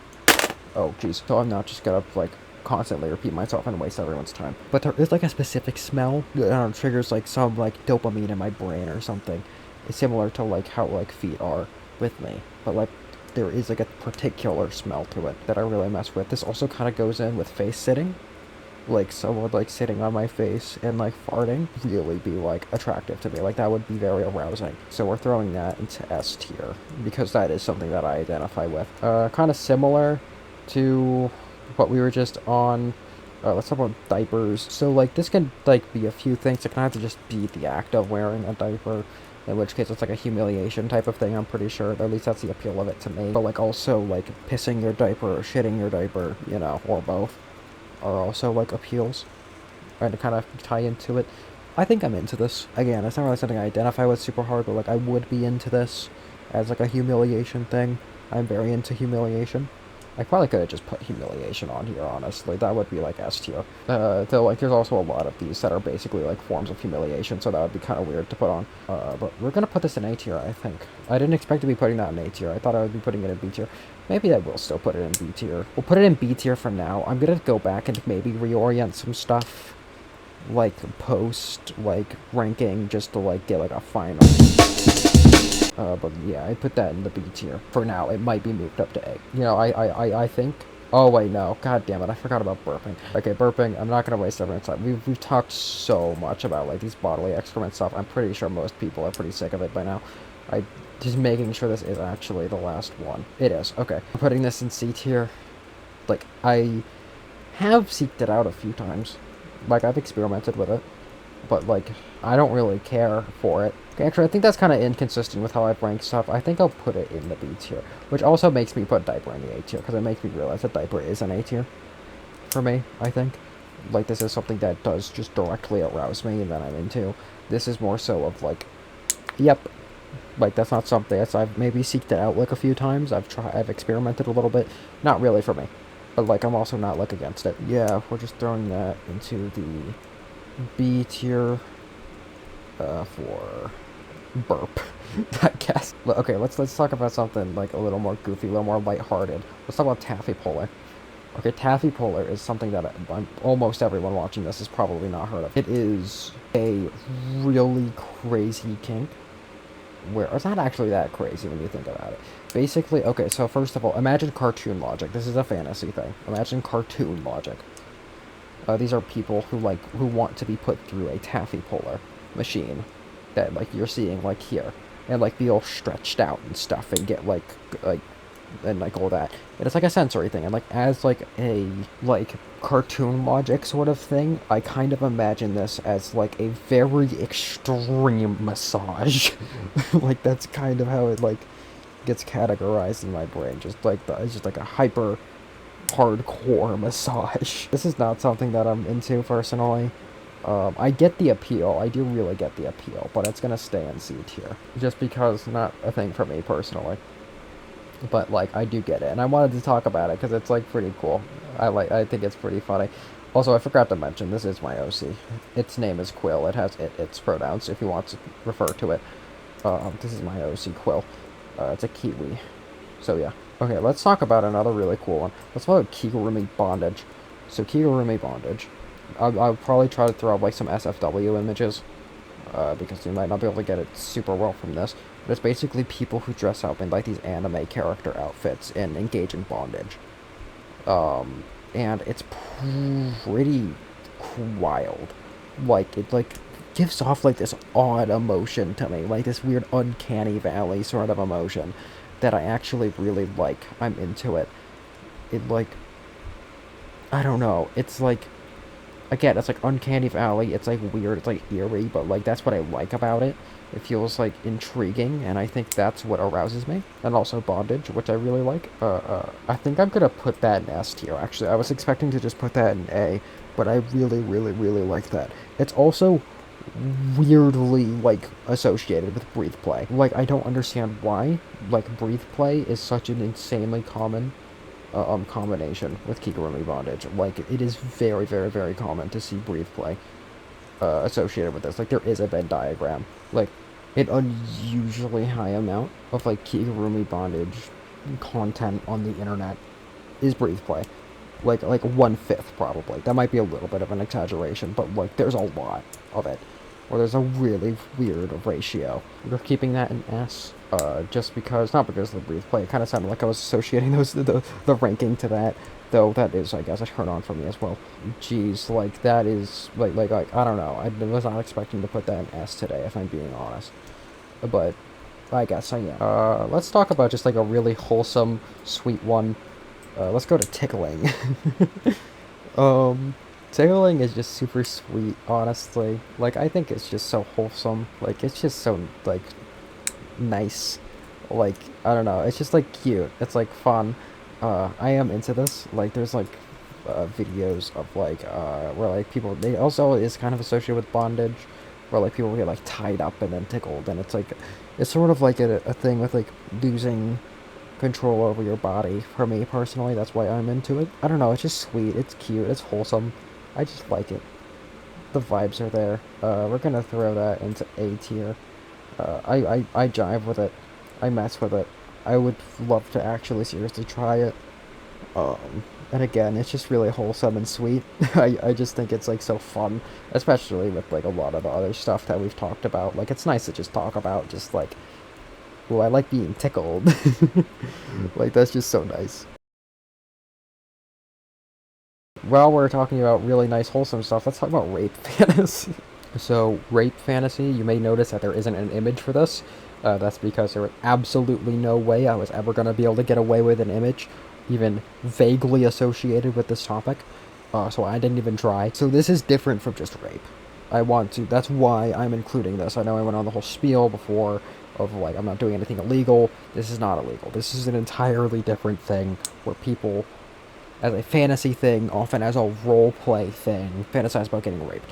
Oh, jeez. So I'm not just gonna, like, constantly repeat myself and waste everyone's time. But there is, like, a specific smell that triggers, like, some, like, dopamine in my brain or something. It's similar to, like, how, like, feet are with me. But, like, there is, like, a particular smell to it that I really mess with. This also kind of goes in with face sitting. Like, someone, like, sitting on my face and, like, farting really be, like, attractive to me. Like, that would be very arousing. So we're throwing that into S tier, because that is something that I identify with. Kind of similar to what we were just on. Let's talk about diapers. So, like, this can, like, be a few things. It can either just be the act of wearing a diaper, in which case it's like a humiliation type of thing, I'm pretty sure. At least that's the appeal of it to me. But like also like pissing your diaper or shitting your diaper, you know, or both, are also like appeals. And to kind of tie into it, I think I'm into this. Again, it's not really something I identify with super hard, but like I would be into this as like a humiliation thing. I'm very into humiliation. I probably could have just put humiliation on here, honestly. That would be like S tier. Though like there's also a lot of these that are basically like forms of humiliation, so that would be kind of weird to put on. But we're gonna put this in A tier, I think. I didn't expect to be putting that in A tier. I thought I would be putting it in B tier. Maybe I will still put it in B tier. We'll put it in B tier for now. I'm gonna go back and maybe reorient some stuff, like post like ranking, just to like get like a final. But yeah, I put that in the B tier. For now, it might be moved up to A. You know, I think... Oh, wait, no. God damn it, I forgot about burping. Okay, burping, I'm not gonna waste everyone's time. We've talked so much about, like, these bodily excrement stuff. I'm pretty sure most people are pretty sick of it by now. Just making sure this is actually the last one. It is. Okay. I'm putting this in C tier. Like, I have seeked it out a few times. Like, I've experimented with it. But, like, I don't really care for it. Okay, actually, I think that's kind of inconsistent with how I've ranked stuff. I think I'll put it in the B tier, which also makes me put diaper in the A tier, because it makes me realize that diaper is an A tier for me, I think. Like, this is something that does just directly arouse me and that I'm into. This is more so of, like, yep, like, that's not something that's I've maybe seeked it out, like, a few times. I've experimented a little bit. Not really for me, but, like, I'm also not, like, against it. Yeah, we're just throwing that into the B tier for burp, I guess. Okay, let's talk about something like a little more goofy, a little more lighthearted. Let's talk about taffy puller. Okay, taffy puller is something that almost everyone watching this has probably not heard of. It is a really crazy kink, where it's not actually that crazy when you think about it. Basically, okay, so first of all, imagine cartoon logic. This is a fantasy thing. Imagine cartoon logic. These are people who want to be put through a taffy puller machine that like you're seeing like here, and like be all stretched out and stuff and get like and like all that. And it's like a sensory thing, and like as like a like cartoon logic sort of thing, I kind of imagine this as like a very extreme massage. Like that's kind of how it like gets categorized in my brain. Just like it's just like a hyper hardcore massage. This is not something that I'm into personally. I get the appeal. I do really get the appeal, but it's gonna stay in C tier just because not a thing for me personally. But like I do get it, and I wanted to talk about it because it's like pretty cool. I think it's pretty funny. Also, I forgot to mention this is my OC. Its name is Quill. It has its pronouns if you want to refer to it. This is my OC Quill. It's a Kiwi. So yeah. Okay, let's talk about another really cool one. Let's talk about Kigurumi bondage. So Kigurumi bondage. I'll probably try to throw up like some SFW images, because you might not be able to get it super well from this. But it's basically people who dress up in like these anime character outfits and engage in bondage. And it's pretty wild. Like it like gives off like this odd emotion to me, like this weird uncanny valley sort of emotion that I actually really like. I'm into it. It like, I don't know, it's like, again, it's like uncanny valley, it's like weird, it's like eerie, but like that's what I like about it. It feels like intriguing, and I think that's what arouses me. And also bondage, which I really like. I think I'm gonna put that in S tier, actually. I was expecting to just put that in A, but I really, really, really like that. It's also weirdly like associated with breathe play. Like I don't understand why. Like breathe play is such an insanely common combination with Kigurumi bondage. Like it is very, very, very common to see breathe play associated with this. Like there is a Venn diagram. Like an unusually high amount of like Kigurumi bondage content on the internet is breathe play. Like 1/5 probably. That might be a little bit of an exaggeration, but like there's a lot of it. Or there's a really weird ratio. We're keeping that in S, just because, not because of the brief play. It kind of sounded like I was associating the ranking to that, though that is, I guess, a turn on for me as well. Jeez, like that is like I don't know. I was not expecting to put that in S today, if I'm being honest. But I guess I am. Let's talk about just like a really wholesome, sweet one. Let's go to tickling. Tickling is just super sweet, honestly. Like, I think it's just so wholesome. Like, it's just so, like, nice. Like, I don't know. It's just, like, cute. It's, like, fun. I am into this. Like, there's, like, videos of, like, where, like, people... They also is kind of associated with bondage, where, like, people get, like, tied up and then tickled. And it's, like... It's sort of, like, a thing with, like, losing control over your body. For me, personally, that's why I'm into it. I don't know. It's just sweet. It's cute. It's wholesome. I just like it. The vibes are there. We're gonna throw that into A tier. I jive with it. I mess with it. I would love to actually seriously try it. And again, it's just really wholesome and sweet. I just think it's like so fun, especially with like a lot of the other stuff that we've talked about. Like it's nice to just talk about just like, well, I like being tickled. Like that's just so nice. While we're talking about really nice wholesome stuff, let's talk about rape fantasy. So, rape fantasy, you may notice that there isn't an image for this. That's because there was absolutely no way I was ever going to be able to get away with an image, even vaguely associated with this topic. So I didn't even try. So this is different from just rape. I want to, that's why I'm including this. I know I went on the whole spiel before of like, I'm not doing anything illegal. This is not illegal. This is an entirely different thing where people, as a fantasy thing, often as a role play thing, fantasize about getting raped.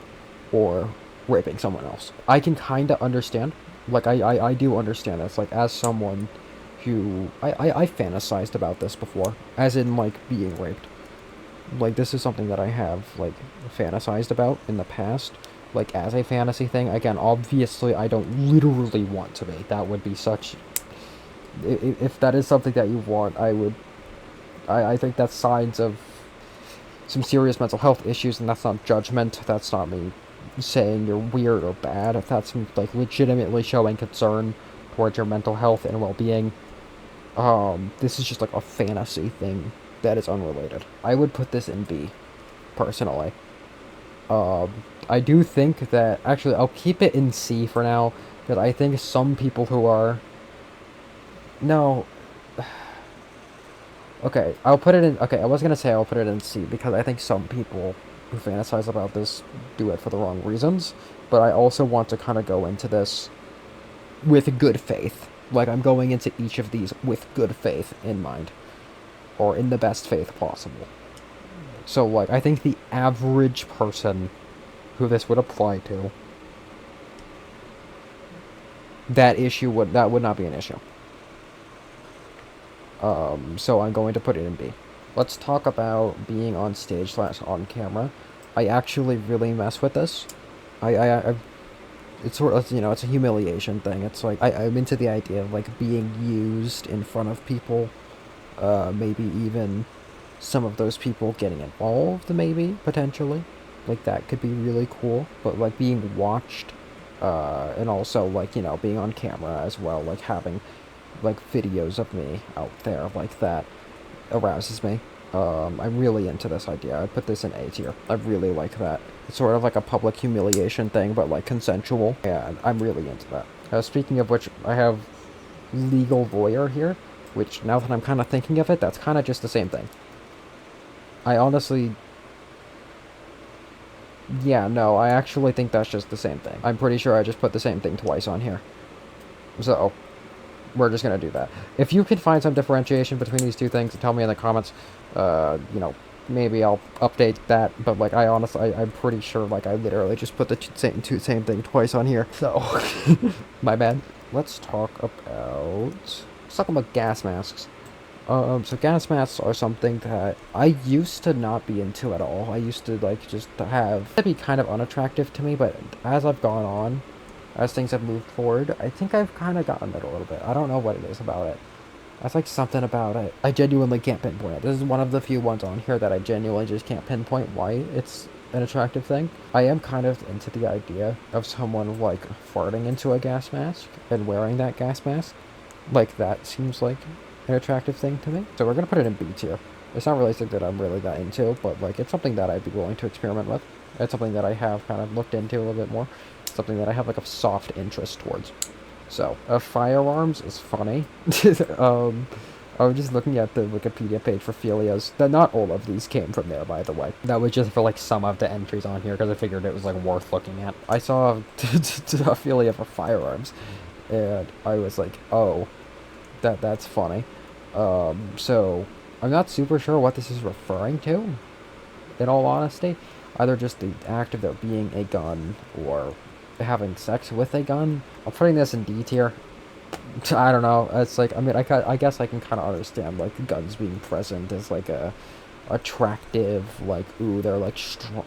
Or raping someone else. I can kind of understand. Like, I do understand this. Like, as someone who... I fantasized about this before. As in, like, being raped. Like, this is something that I have, like, fantasized about in the past. Like, as a fantasy thing. Again, obviously, I don't literally want to be. That would be such... If that is something that you want, I would... I think that's signs of some serious mental health issues, and that's not judgment. That's not me saying you're weird or bad. If that's like legitimately showing concern towards your mental health and well-being, this is just like a fantasy thing that is unrelated. I would put this in B, personally. I do think that actually I'll keep it in C for now because I think some people who are no. Okay, I'll put it in. Okay, I was gonna say I'll put it in C because I think some people who fantasize about this do it for the wrong reasons. But I also want to kind of go into this with good faith. Like, I'm going into each of these with good faith in mind. Or in the best faith possible. So, like, I think the average person who this would apply to, that would not be an issue. So I'm going to put it in B. Let's talk about being on stage / on camera. I actually really mess with this. It's sort of, you know, it's a humiliation thing. It's like, I'm into the idea of, like, being used in front of people. Maybe even some of those people getting involved, maybe, potentially. Like, that could be really cool. But, like, being watched, and also, like, you know, being on camera as well. Like, having, like, videos of me out there like that arouses me. I'm really into this idea. I put this in A tier. I really like that. It's sort of like a public humiliation thing, but like consensual. And I'm really into that. Speaking of which, I have legal voyeur here, which now that I'm kind of thinking of it, that's kind of just the same thing. I honestly... Yeah, no, I actually think that's just the same thing. I'm pretty sure I just put the same thing twice on here. So, we're just gonna do that. If you can find some differentiation between these two things, tell me in the comments. You know, maybe I'll update that. But like, I'm pretty sure like I literally just put the same thing twice on here. So, my bad. Let's talk about gas masks. So gas masks are something that I used to not be into at all. I used to like just to be kind of unattractive to me, but as I've gone on, as things have moved forward, I think I've kind of gotten it a little bit. I don't know what it is about it. That's like something about it. I genuinely can't pinpoint it. This is one of the few ones on here that I genuinely just can't pinpoint why it's an attractive thing. I am kind of into the idea of someone like farting into a gas mask and wearing that gas mask. Like that seems like an attractive thing to me. So we're gonna put it in B tier. It's not really something that I'm really that into, but like it's something that I'd be willing to experiment with. It's something that I have kind of looked into a little bit more. Something that I have like a soft interest towards. So, firearms is funny. I was just looking at the Wikipedia page for philias. Not all of these came from there, by the way. That was just for like some of the entries on here because I figured it was like worth looking at. I saw a philia for firearms, and I was like, oh, that's funny. So I'm not super sure what this is referring to, in all honesty. Either just the act of there being a gun or having sex with a gun. I'm putting this in D tier. I don't know. It's like, I mean, I guess I can kind of understand like guns being present as like a attractive, like, ooh, they're like strong.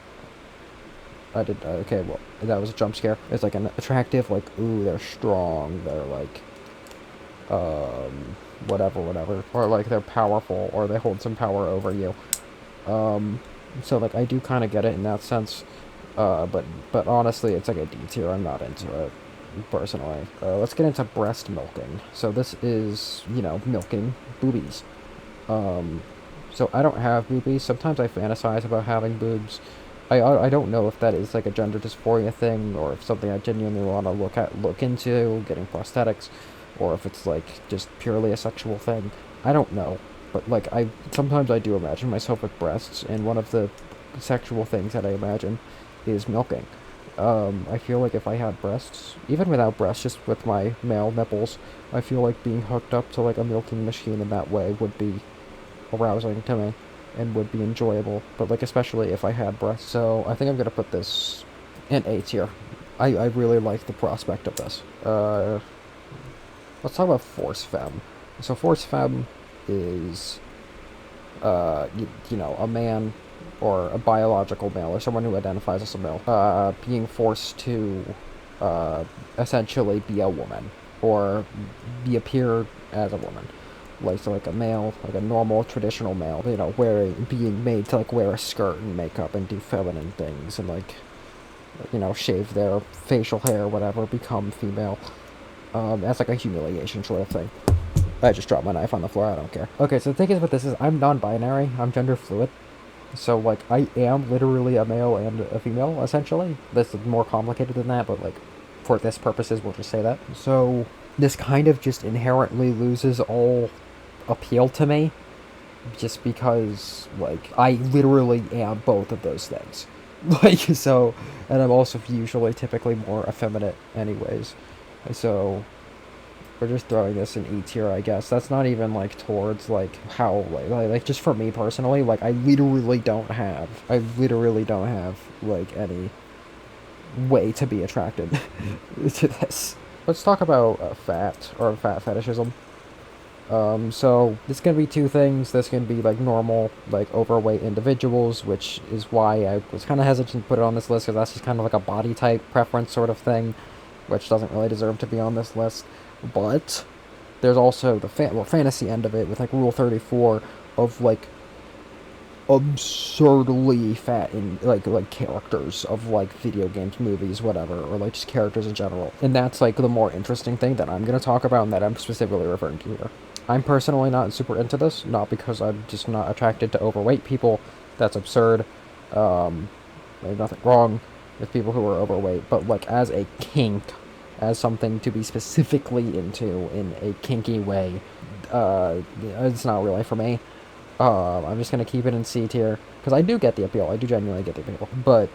Okay, well, that was a jump scare. It's like an attractive, like, ooh, they're strong, they're like, whatever, or like they're powerful, or they hold some power over you. So like I do kind of get it in that sense, but honestly, it's like a D tier. I'm not into it personally. Let's get into breast milking. So this is, you know, milking boobies. So I don't have boobies. Sometimes I fantasize about having boobs. I don't know if that is like a gender dysphoria thing, or if something I genuinely want to look into, getting prosthetics, or if it's like just purely a sexual thing. I don't know. But like sometimes I do imagine myself with breasts, and one of the sexual things that I imagine is milking. I feel like if I had breasts, even without breasts, just with my male nipples, I feel like being hooked up to like a milking machine in that way would be arousing to me and would be enjoyable. But like especially if I had breasts. So I think I'm gonna put this in A tier. I really like the prospect of this. Let's talk about force femme. So force femme is you know, a man or a biological male or someone who identifies as a male being forced to essentially be a woman or appear as a woman, like so like a male, like a normal traditional male, you know, being made to like wear a skirt and makeup and do feminine things and like, you know, shave their facial hair, whatever, become female. That's like a humiliation sort of thing. I just dropped my knife on the floor, I don't care. Okay, so the thing is with this is I'm non-binary, I'm gender fluid. So, like, I am literally a male and a female, essentially. This is more complicated than that, but, like, for this purposes, we'll just say that. So, this kind of just inherently loses all appeal to me. Just because, like, I literally am both of those things. Like, so, and I'm also usually typically more effeminate anyways. So, we're just throwing this in E tier, I guess. That's not even, like, towards, like, how, like, just for me personally, like, I literally don't have, like, any way to be attracted to this. Let's talk about fat, or fat fetishism. So, this can be two things. This can be, like, normal, like, overweight individuals, which is why I was kind of hesitant to put it on this list, because that's just kind of like a body type preference sort of thing, which doesn't really deserve to be on this list. But there's also the fantasy end of it with like Rule 34 of like absurdly fat in like characters of like video games, movies, whatever, or like just characters in general. And that's like the more interesting thing that I'm going to talk about and that I'm specifically referring to here. I'm personally not super into this, not because I'm just not attracted to overweight people. That's absurd. There's nothing wrong with people who are overweight, but like as a kink, as something to be specifically into in a kinky way, it's not really for me. I'm just gonna keep it in C tier, because I do get the appeal, I do genuinely get the appeal, but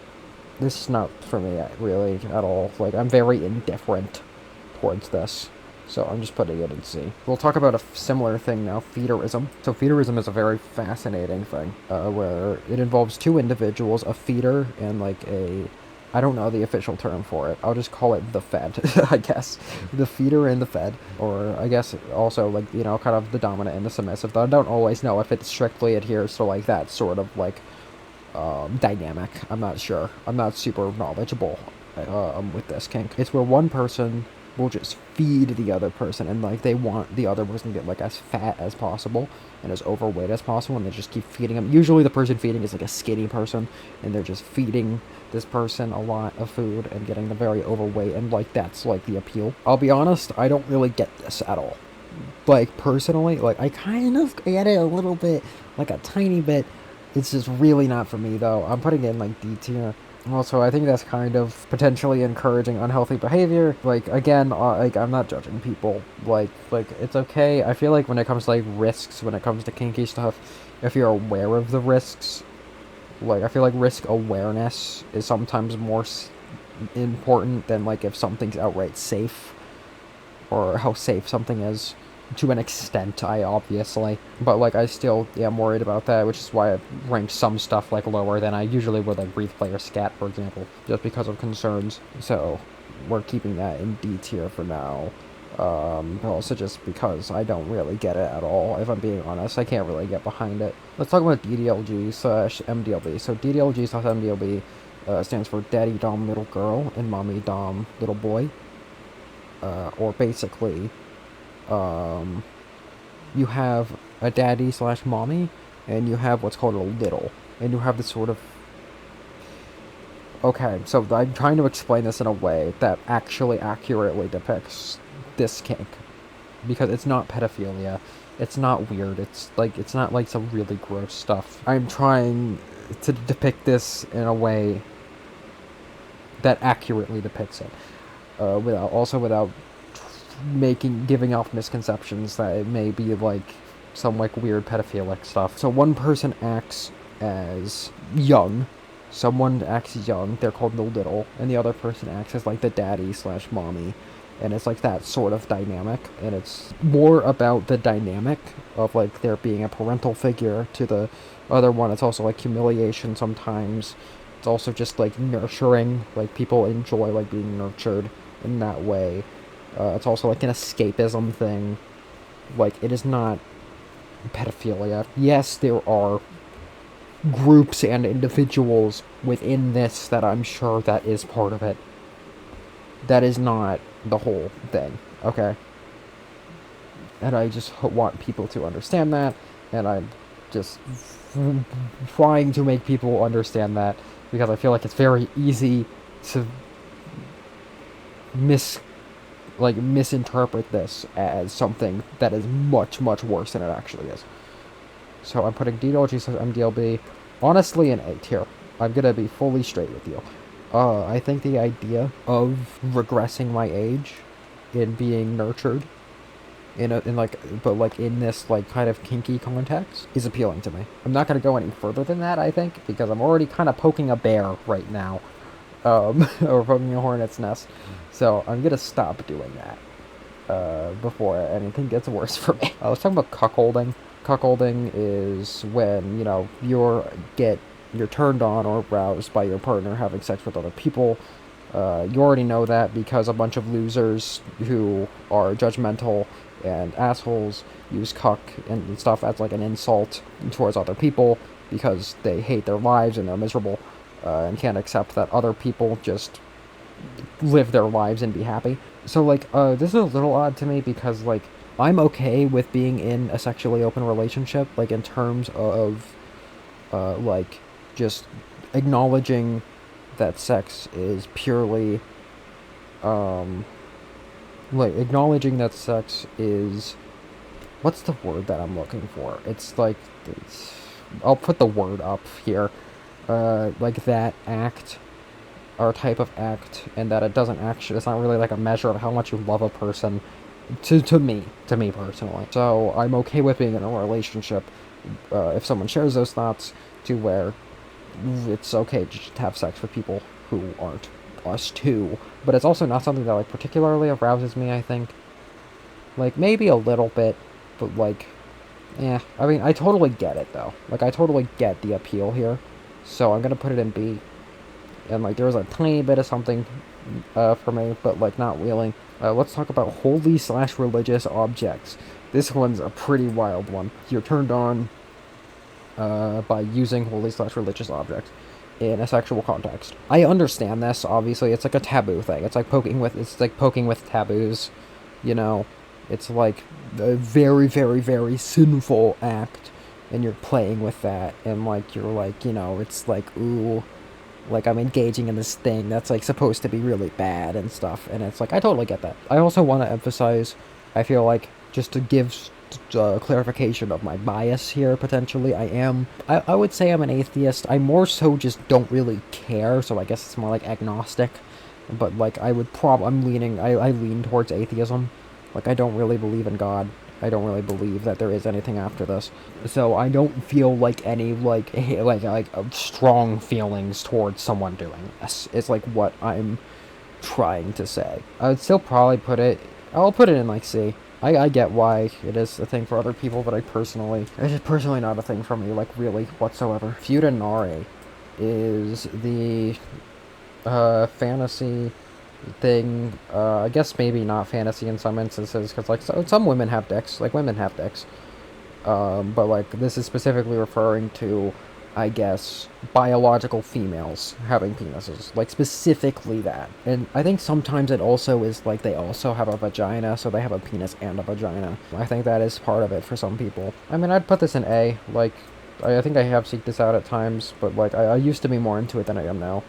this is not for me really at all. Like, I'm very indifferent towards this, so I'm just putting it in C. We'll talk about a similar thing now, feederism. So feederism is a very fascinating thing, where it involves two individuals, a feeder and like I don't know the official term for it. I'll just call it the Fed, I guess. The feeder and the Fed. Or I guess also, like, you know, kind of the dominant and the submissive. Though I don't always know if it strictly adheres to, like, that sort of, like, dynamic. I'm not sure. I'm not super knowledgeable with this kink. It's where one person will just feed the other person, and, like, they want the other person to get, like, as fat as possible and as overweight as possible, and they just keep feeding them. Usually the person feeding is, like, a skinny person, and they're just feeding this person a lot of food and getting them very overweight, and like that's like the appeal. I'll be honest, I don't really get this at all. Like personally, like I kind of get it a little bit, like a tiny bit. It's just really not for me though. I'm putting it in like D tier. Also, I think that's kind of potentially encouraging unhealthy behavior. Like, again, like, I'm not judging people. Like, it's okay. I feel like when it comes to, like, risks, when it comes to kinky stuff, if you're aware of the risks, like, I feel like risk awareness is sometimes more important than, like, if something's outright safe, or how safe something is. To an extent, I obviously, but like I still am worried about that, which is why I rank some stuff like lower than I usually would, like Breathe Play or Scat, for example, just because of concerns. So we're keeping that in D tier for now. Also just because I don't really get it at all, if I'm being honest. I can't really get behind it. Let's talk about DDLG slash MDLB. So DDLG slash MDLB stands for Daddy Dom Little Girl and Mommy Dom Little Boy. Or basically, you have a daddy slash mommy, and you have what's called a little, and you have this sort of. Okay, so I'm trying to explain this in a way that actually accurately depicts this kink, because it's not pedophilia, it's not weird, it's not like some really gross stuff. I'm trying to depict this in a way that accurately depicts it, without giving off misconceptions that it may be like some like weird pedophilic stuff. So one person acts as young, someone acts young, they're called the little, and the other person acts as like the daddy slash mommy, and it's like that sort of dynamic, and it's more about the dynamic of like there being a parental figure to the other one. It's also like humiliation sometimes. It's also just like nurturing, like people enjoy like being nurtured in that way. It's also like an escapism thing. Like, it is not pedophilia. Yes, there are groups and individuals within this that I'm sure that is part of it. That is not the whole thing, okay? And I just want people to understand that, and I'm just trying to make people understand that, because I feel like it's very easy to misinterpret this as something that is much, much worse than it actually is. So I'm putting DDLG slash MDLB honestly in A tier. I'm gonna be fully straight with you. I think the idea of regressing my age in being nurtured but in this like kind of kinky context is appealing to me. I'm not gonna go any further than that, I think, because I'm already kind of poking a bear right now. Or poking a hornet's nest. So I'm gonna stop doing that before anything gets worse for me. Let's talk about cuckolding. Cuckolding is when, you're turned on or aroused by your partner having sex with other people. You already know that because a bunch of losers who are judgmental and assholes use cuck and stuff as like an insult towards other people because they hate their lives and they're miserable. And can't accept that other people just live their lives and be happy. So, this is a little odd to me because, I'm okay with being in a sexually open relationship, in terms of, just acknowledging that sex is purely, acknowledging that sex is, what's the word that I'm looking for? I'll put the word up here. That act or type of act, and that it's not really like a measure of how much you love a person to me personally. So I'm okay with being in a relationship if someone shares those thoughts, to where it's okay to just have sex with people who aren't us too. But it's also not something that particularly arouses me, I think. Maybe a little bit, but yeah. I mean, I totally get it though. I totally get the appeal here. So I'm gonna put it in B. And there was a tiny bit of something for me, but not really. Let's talk about holy / religious objects. This one's a pretty wild one. You're turned on by using holy / religious objects in a sexual context. I understand this. Obviously, it's like a taboo thing. It's like poking with taboos. It's like a very, very, very sinful act. And you're playing with that, and you're it's ooh, I'm engaging in this thing that's supposed to be really bad and stuff, and it's I totally get that. I also want to emphasize, I feel just to give clarification of my bias here, potentially. I would say I'm an atheist. I more so just don't really care, so I guess it's more like agnostic. But, like, I lean towards atheism. Like, I don't really believe in God. I don't really believe that there is anything after this. So I don't feel like any, strong feelings towards someone doing this. It's like what I'm trying to say. I would still probably I'll put it in like C. I get why it is a thing for other people, but it's just personally not a thing for me, like really whatsoever. Futanari is the fantasy thing. I guess maybe not fantasy in some instances, because like some women have dicks, like women have dicks. But like this is specifically referring to, I guess, biological females having penises, like specifically that. And I think sometimes it also is like they also have a vagina, so they have a penis and a vagina. I think that is part of it for some people. I mean, I'd put this in A. Like, I think I have seeked this out at times, but like I used to be more into it than I am now.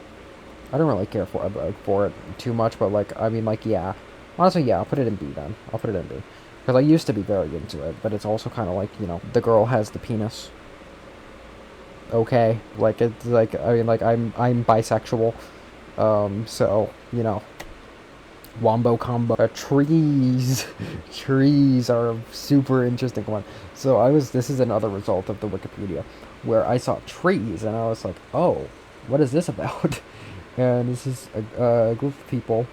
I don't really care for it too much, but like I mean, like, yeah, honestly, yeah, I'll put it in B then. I'll put it in B. Because I used to be very into it, but it's also kind of like, you know, the girl has the penis. Okay, like, it's like, I mean, like, I'm bisexual, so, you know, wombo combo. Trees, trees are a super interesting one. So this is another result of the Wikipedia, where I saw trees, and I was like, oh, what is this about? And this is a group of people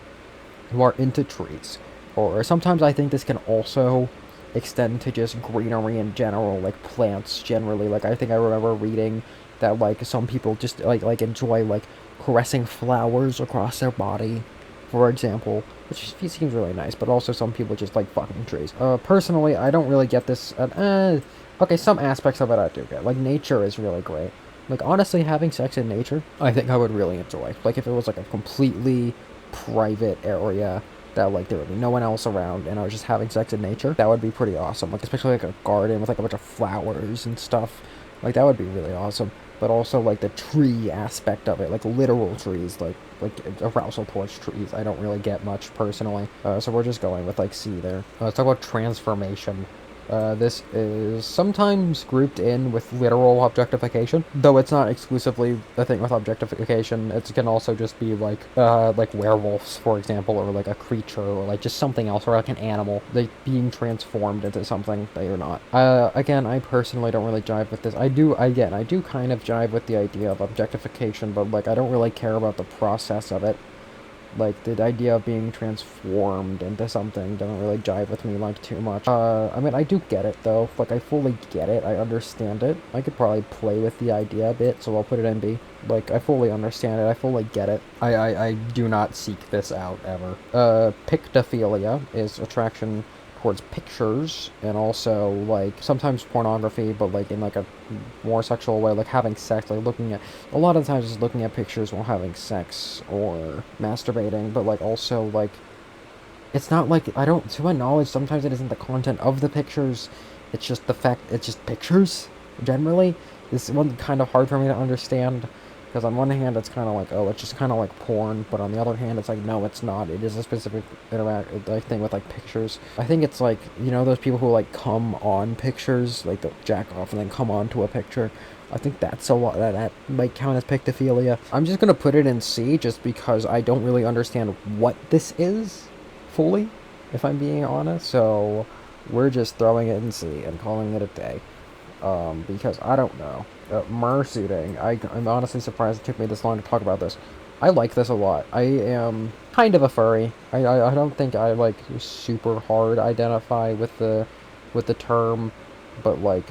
who are into trees. Or sometimes I think this can also extend to just greenery in general, like plants generally. Like, I think I remember reading that, like, some people just like enjoy like caressing flowers across their body, for example, which seems really nice. But also some people just like fucking trees. Personally, I don't really get this. Okay, some aspects of it I do get. Like, nature is really great. Like, honestly, having sex in nature, I think I would really enjoy. Like, if it was like a completely private area that like there would be no one else around and I was just having sex in nature, that would be pretty awesome. Like, especially like a garden with like a bunch of flowers and stuff. Like, that would be really awesome. But also like the tree aspect of it, like literal trees, like arousal porch trees, I don't really get much personally. So we're just going with like C there. Let's talk about transformation. This is sometimes grouped in with literal objectification, though it's not exclusively a thing with objectification. It can also just be like werewolves, for example, or like a creature, or like just something else, or like an animal, like being transformed into something that you're not. Again, I personally don't really jive with this. I do kind of jive with the idea of objectification, but like I don't really care about the process of it. Like, the idea of being transformed into something doesn't really jive with me, like, too much. I mean, I do get it, though. Like, I fully get it. I understand it. I could probably play with the idea a bit, so I'll put it in B. Like, I fully understand it. I fully get it. I do not seek this out, ever. Pictophilia is attraction towards pictures, and also, like, sometimes pornography, but, like, in, like, a more sexual way, like, having sex, like, a lot of times just looking at pictures while having sex, or masturbating, but, like, also, like, it's not, like, to my knowledge, sometimes it isn't the content of the pictures, it's just it's just pictures, generally. This one kind of hard for me to understand, because on one hand, it's kind of like, oh, it's just kind of like porn, but on the other hand, it's like, no, it's not. It is a specific thing with, like, pictures. I think it's like, you know, those people who, like, come on pictures, like, they'll jack off and then come onto a picture. I think that's a lot, that might count as pictophilia. I'm just gonna put it in C, just because I don't really understand what this is, fully, if I'm being honest, so we're just throwing it in C and calling it a day. Because I don't know. Mersuiting. I'm honestly surprised it took me this long to talk about this. I like this a lot. I am kind of a furry. I don't think I, like, super hard identify with the term, but, like,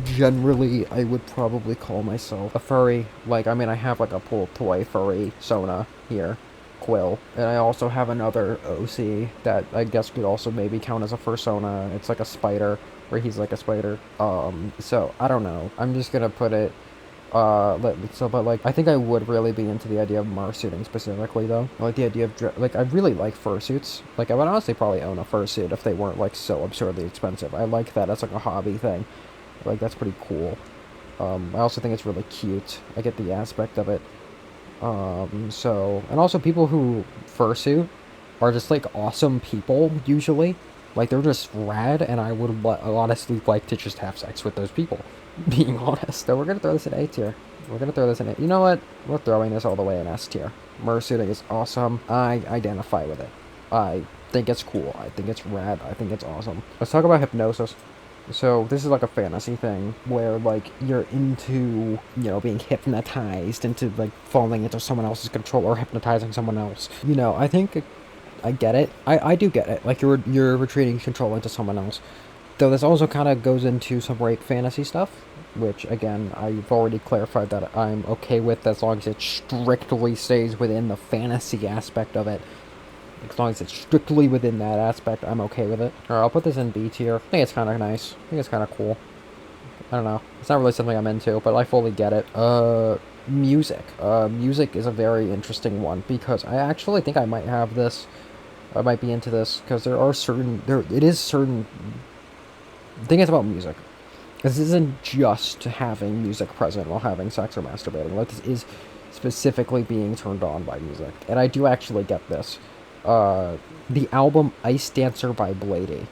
generally I would probably call myself a furry. Like, I mean, I have, like, a pull toy furry Sona here. Quill. And I also have another OC that I guess could also maybe count as a fursona. It's like a spider, where he's like a spider. So I don't know. I'm just gonna put it, but like, I think I would really be into the idea of marsuiting specifically, though. I like the idea of, like, I really like fursuits. Like, I would honestly probably own a fursuit if they weren't, like, so absurdly expensive. I like that as, like, a hobby thing. Like, that's pretty cool. I also think it's really cute. I get the aspect of it. And also people who fursuit are just, like, awesome people, usually. Like, they're just rad, and I would honestly like to just have sex with those people, being honest. So we're gonna throw this in A tier. We're gonna throw this in A. You know what? We're throwing this all the way in S tier. Mersuiting is awesome. I identify with it. I think it's cool. I think it's rad. I think it's awesome. Let's talk about hypnosis. So this is like a fantasy thing where like you're into, you know, being hypnotized into like falling into someone else's control or hypnotizing someone else. You know, I think I get it. I do get it. Like you're retreating control into someone else. Though this also kind of goes into some rape fantasy stuff, which again I've already clarified that I'm okay with as long as it strictly stays within the fantasy aspect of it. As long as it's strictly within that aspect, I'm okay with it. Alright, I'll put this in B tier. I think it's kind of nice. I think it's kind of cool. I don't know. It's not really something I'm into, but I fully get it. Music. Music is a very interesting one because I actually think I might have this. I might be into this because there are certain certain. The thing is about music. This isn't just having music present while having sex or masturbating. Like, this is specifically being turned on by music. And I do actually get this. The album Ice Dancer by Blady,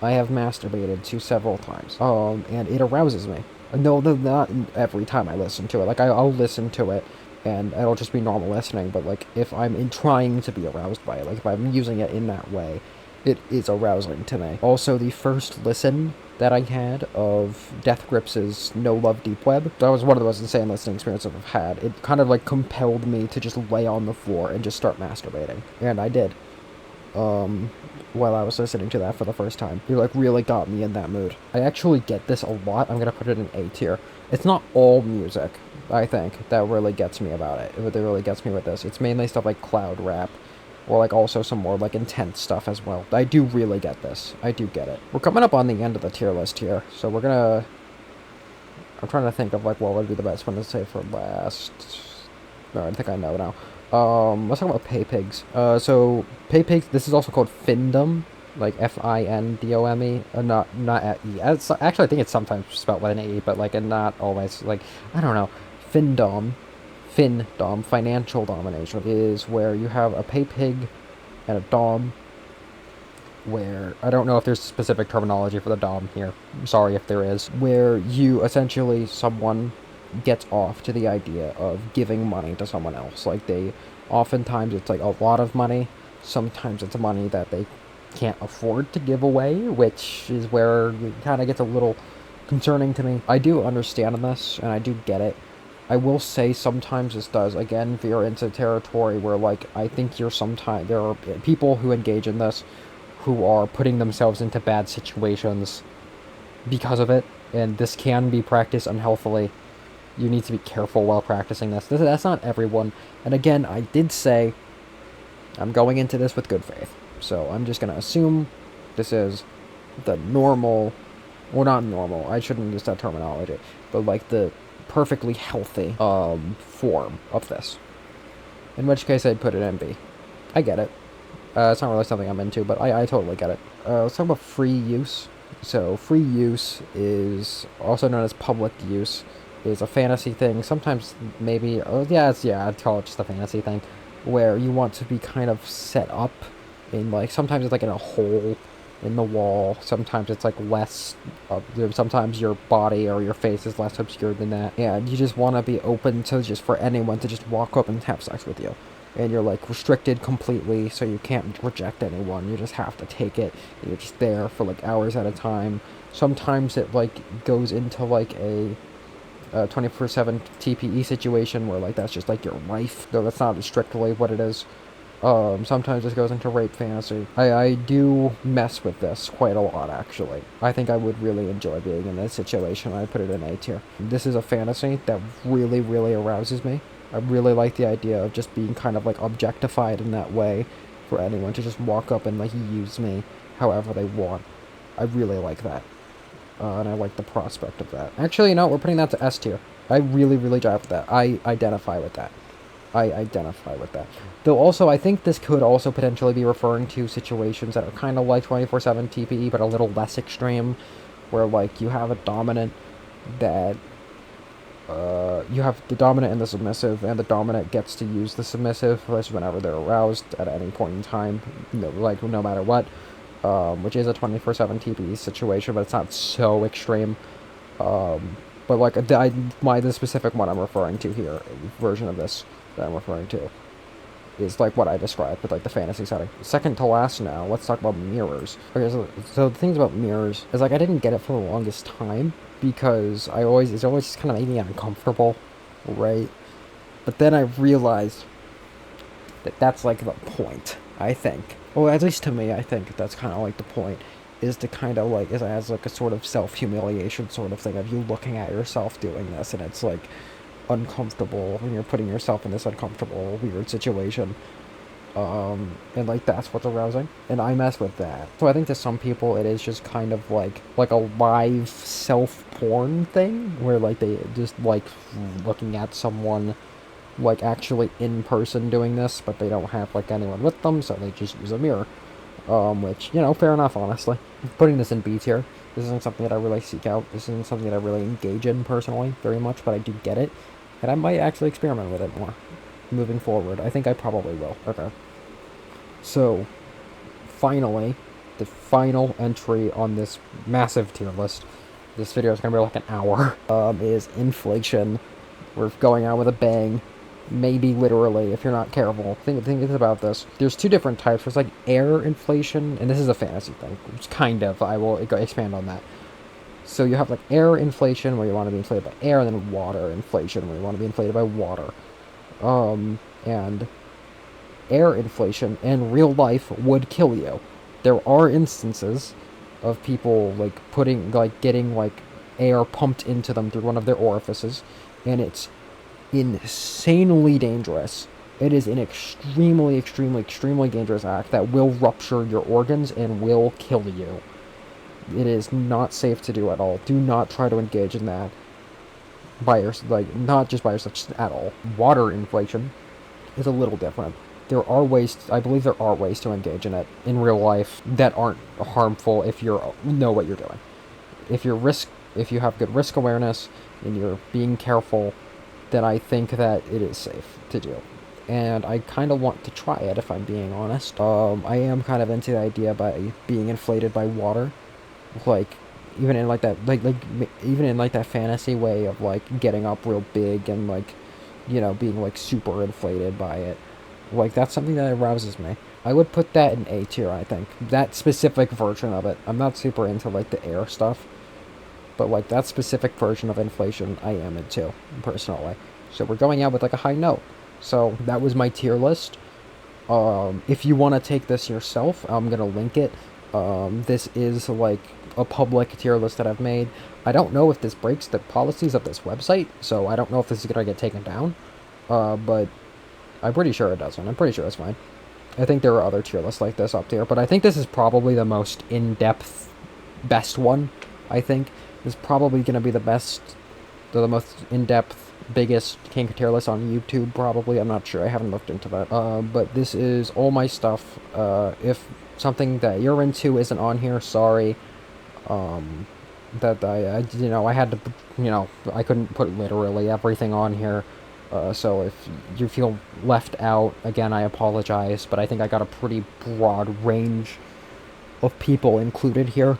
I have masturbated to several times. And it arouses me. No, not every time I listen to it. Like, I'll listen to it, and it'll just be normal listening. But, like, if I'm trying to be aroused by it, like, if I'm using it in that way, it is arousing to me. Also, the first listen that I had of Death Grips' No Love Deep Web, that was one of the most insane listening experiences I've had. It kind of, like, compelled me to just lay on the floor and just start masturbating. And I did. While I was listening to that for the first time. It, like, really got me in that mood. I actually get this a lot. I'm gonna put it in A tier. It's not all music, I think, that really gets me about it. That really gets me with this. It's mainly stuff like cloud rap, or like also some more like intense stuff as well. I do really get this. I do get it. We're coming up on the end of the tier list here, so we're gonna... I'm trying to think of like what would be the best one to say for last. No, I think I know now. Let's talk about pay pigs. So pay pigs. This is also called findom, like Findome. Not at E. Actually, I think it's sometimes spelled with an E, but like and not always. Like I don't know. Findom, financial domination, is where you have a pay pig and a dom, where, I don't know if there's specific terminology for the dom here, I'm sorry if there is, where you essentially, someone gets off to the idea of giving money to someone else. Like oftentimes it's like a lot of money, sometimes it's money that they can't afford to give away, which is where it kind of gets a little concerning to me. I do understand this, and I do get it. I will say sometimes this does, again, veer into territory where, like, I think there are people who engage in this who are putting themselves into bad situations because of it, and this can be practiced unhealthily. You need to be careful while practicing this. That's not everyone, and again, I did say I'm going into this with good faith, so I'm just going to assume this is the normal, or not normal, I shouldn't use that terminology, but like the perfectly healthy form of this. In which case I'd put it in B. I get it. It's not really something I'm into, but I totally get it. Let's talk about free use. So free use is also known as public use. Is a fantasy thing. Sometimes maybe I'd call it just a fantasy thing, where you want to be kind of set up in like sometimes it's like in a hole in the wall. Sometimes it's like less, sometimes your body or your face is less obscured than that. And you just want to be open to just for anyone to just walk up and have sex with you. And you're like restricted completely, so you can't reject anyone. You just have to take it. You're just there for like hours at a time. Sometimes it like goes into like a 24/7 TPE situation where like that's just like your life, though that's not strictly what it is. Sometimes this goes into rape fantasy. I do mess with this quite a lot, actually. I think I would really enjoy being in this situation. I put it in A tier. This is a fantasy that really, really arouses me. I really like the idea of just being kind of like objectified in that way, for anyone to just walk up and like use me however they want. I really like that. And I like the prospect of that. Actually, you know, we're putting that to S tier. I really, really jive with that. I identify with that. Though also, I think this could also potentially be referring to situations that are kind of like 24/7 TPE, but a little less extreme, where, like, you have a dominant that, you have the dominant and the submissive, and the dominant gets to use the submissive whenever they're aroused at any point in time, no matter what. which is a 24/7 TP situation, but it's not so extreme. But like the specific one I'm referring to here, version of this that I'm referring to, is like what I described with like the fantasy setting. Second to last now, let's talk about mirrors. Okay, so the things about mirrors is like I didn't get it for the longest time because it's always just kind of made me uncomfortable, right? But then I realized that that's like the point, I think. Well, at least to me, I think that's kind of like the point, is to kind of like, is as like a sort of self-humiliation sort of thing of you looking at yourself doing this, and it's like uncomfortable when you're putting yourself in this uncomfortable, weird situation. And like that's what's arousing, and I mess with that. So I think to some people it is just kind of like a live self-porn thing, where like they just like looking at someone like actually in person doing this, but they don't have like anyone with them, so they just use a mirror. Which, you know, fair enough, honestly. Putting this in B tier, this isn't something that I really seek out. This isn't something that I really engage in personally very much, but I do get it. And I might actually experiment with it more moving forward. I think I probably will. Okay. So, finally, the final entry on this massive tier list, this video is going to be like an hour, is inflation. We're going out with a bang. Maybe literally, if you're not careful. Think about this. There's two different types. There's like air inflation, and this is a fantasy thing. It's kind of. I will expand on that. So you have like air inflation, where you want to be inflated by air, and then water inflation, where you want to be inflated by water. And air inflation in real life would kill you. There are instances of people like getting like air pumped into them through one of their orifices, and it's insanely dangerous. It is an extremely, extremely, extremely dangerous act that will rupture your organs and will kill you. It is not safe to do at all. Do not try to engage in that by yourself, like not just by yourself, just at all. Water inflation is a little different. There are ways, I believe there are ways to engage in it in real life that aren't harmful if you know what you're doing. If you have good risk awareness and you're being careful, then I think that it is safe to do. And I kind of want to try it, if I'm being honest. I am kind of into the idea by being inflated by water. Like, even in like that, even in like that fantasy way of like getting up real big and like, you know, being like super inflated by it. Like, that's something that arouses me. I would put that in A tier, I think. That specific version of it. I'm not super into like the air stuff. But like that specific version of inflation, I am into, personally. So we're going out with like a high note. So that was my tier list. If you want to take this yourself, I'm going to link it. This is like a public tier list that I've made. I don't know if this breaks the policies of this website, so I don't know if this is going to get taken down. But I'm pretty sure it doesn't. I'm pretty sure it's fine. I think there are other tier lists like this up there, but I think this is probably the most in-depth, best one, I think. Is probably going to be the most in-depth, biggest kink tier list on YouTube, probably. I'm not sure. I haven't looked into that. But this is all my stuff. If something that you're into isn't on here, sorry. That I had to, I couldn't put literally everything on here. So if you feel left out, again, I apologize. But I think I got a pretty broad range of people included here.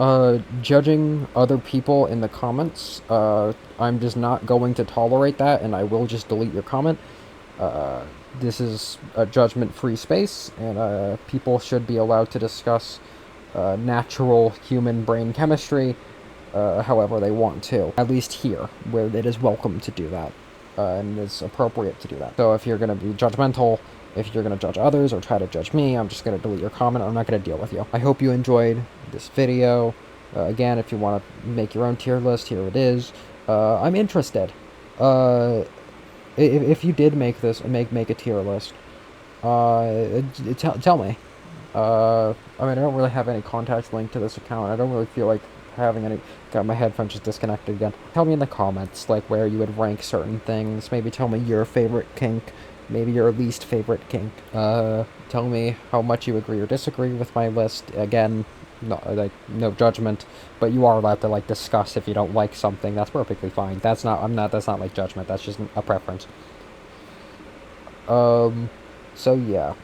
Judging other people in the comments, I'm just not going to tolerate that, and I will just delete your comment. This is a judgment-free space, and people should be allowed to discuss natural human brain chemistry however they want to. At least here, where it is welcome to do that, and it's appropriate to do that. So if you're going to be judgmental, if you're going to judge others or try to judge me, I'm just going to delete your comment. I'm not going to deal with you. I hope you enjoyed this video. Again, if you want to make your own tier list, here it is. I'm interested. If you did make this, make a tier list, tell me. I mean, I don't really have any contacts linked to this account. I don't really feel like having any. Got my headphones just disconnected again. Tell me in the comments, like, where you would rank certain things. Maybe tell me your favorite kink. Maybe your least favorite kink. Tell me how much you agree or disagree with my list. Again, no judgment, but you are allowed to like discuss if you don't like something. That's perfectly fine. That's not like judgment. That's just a preference. So yeah.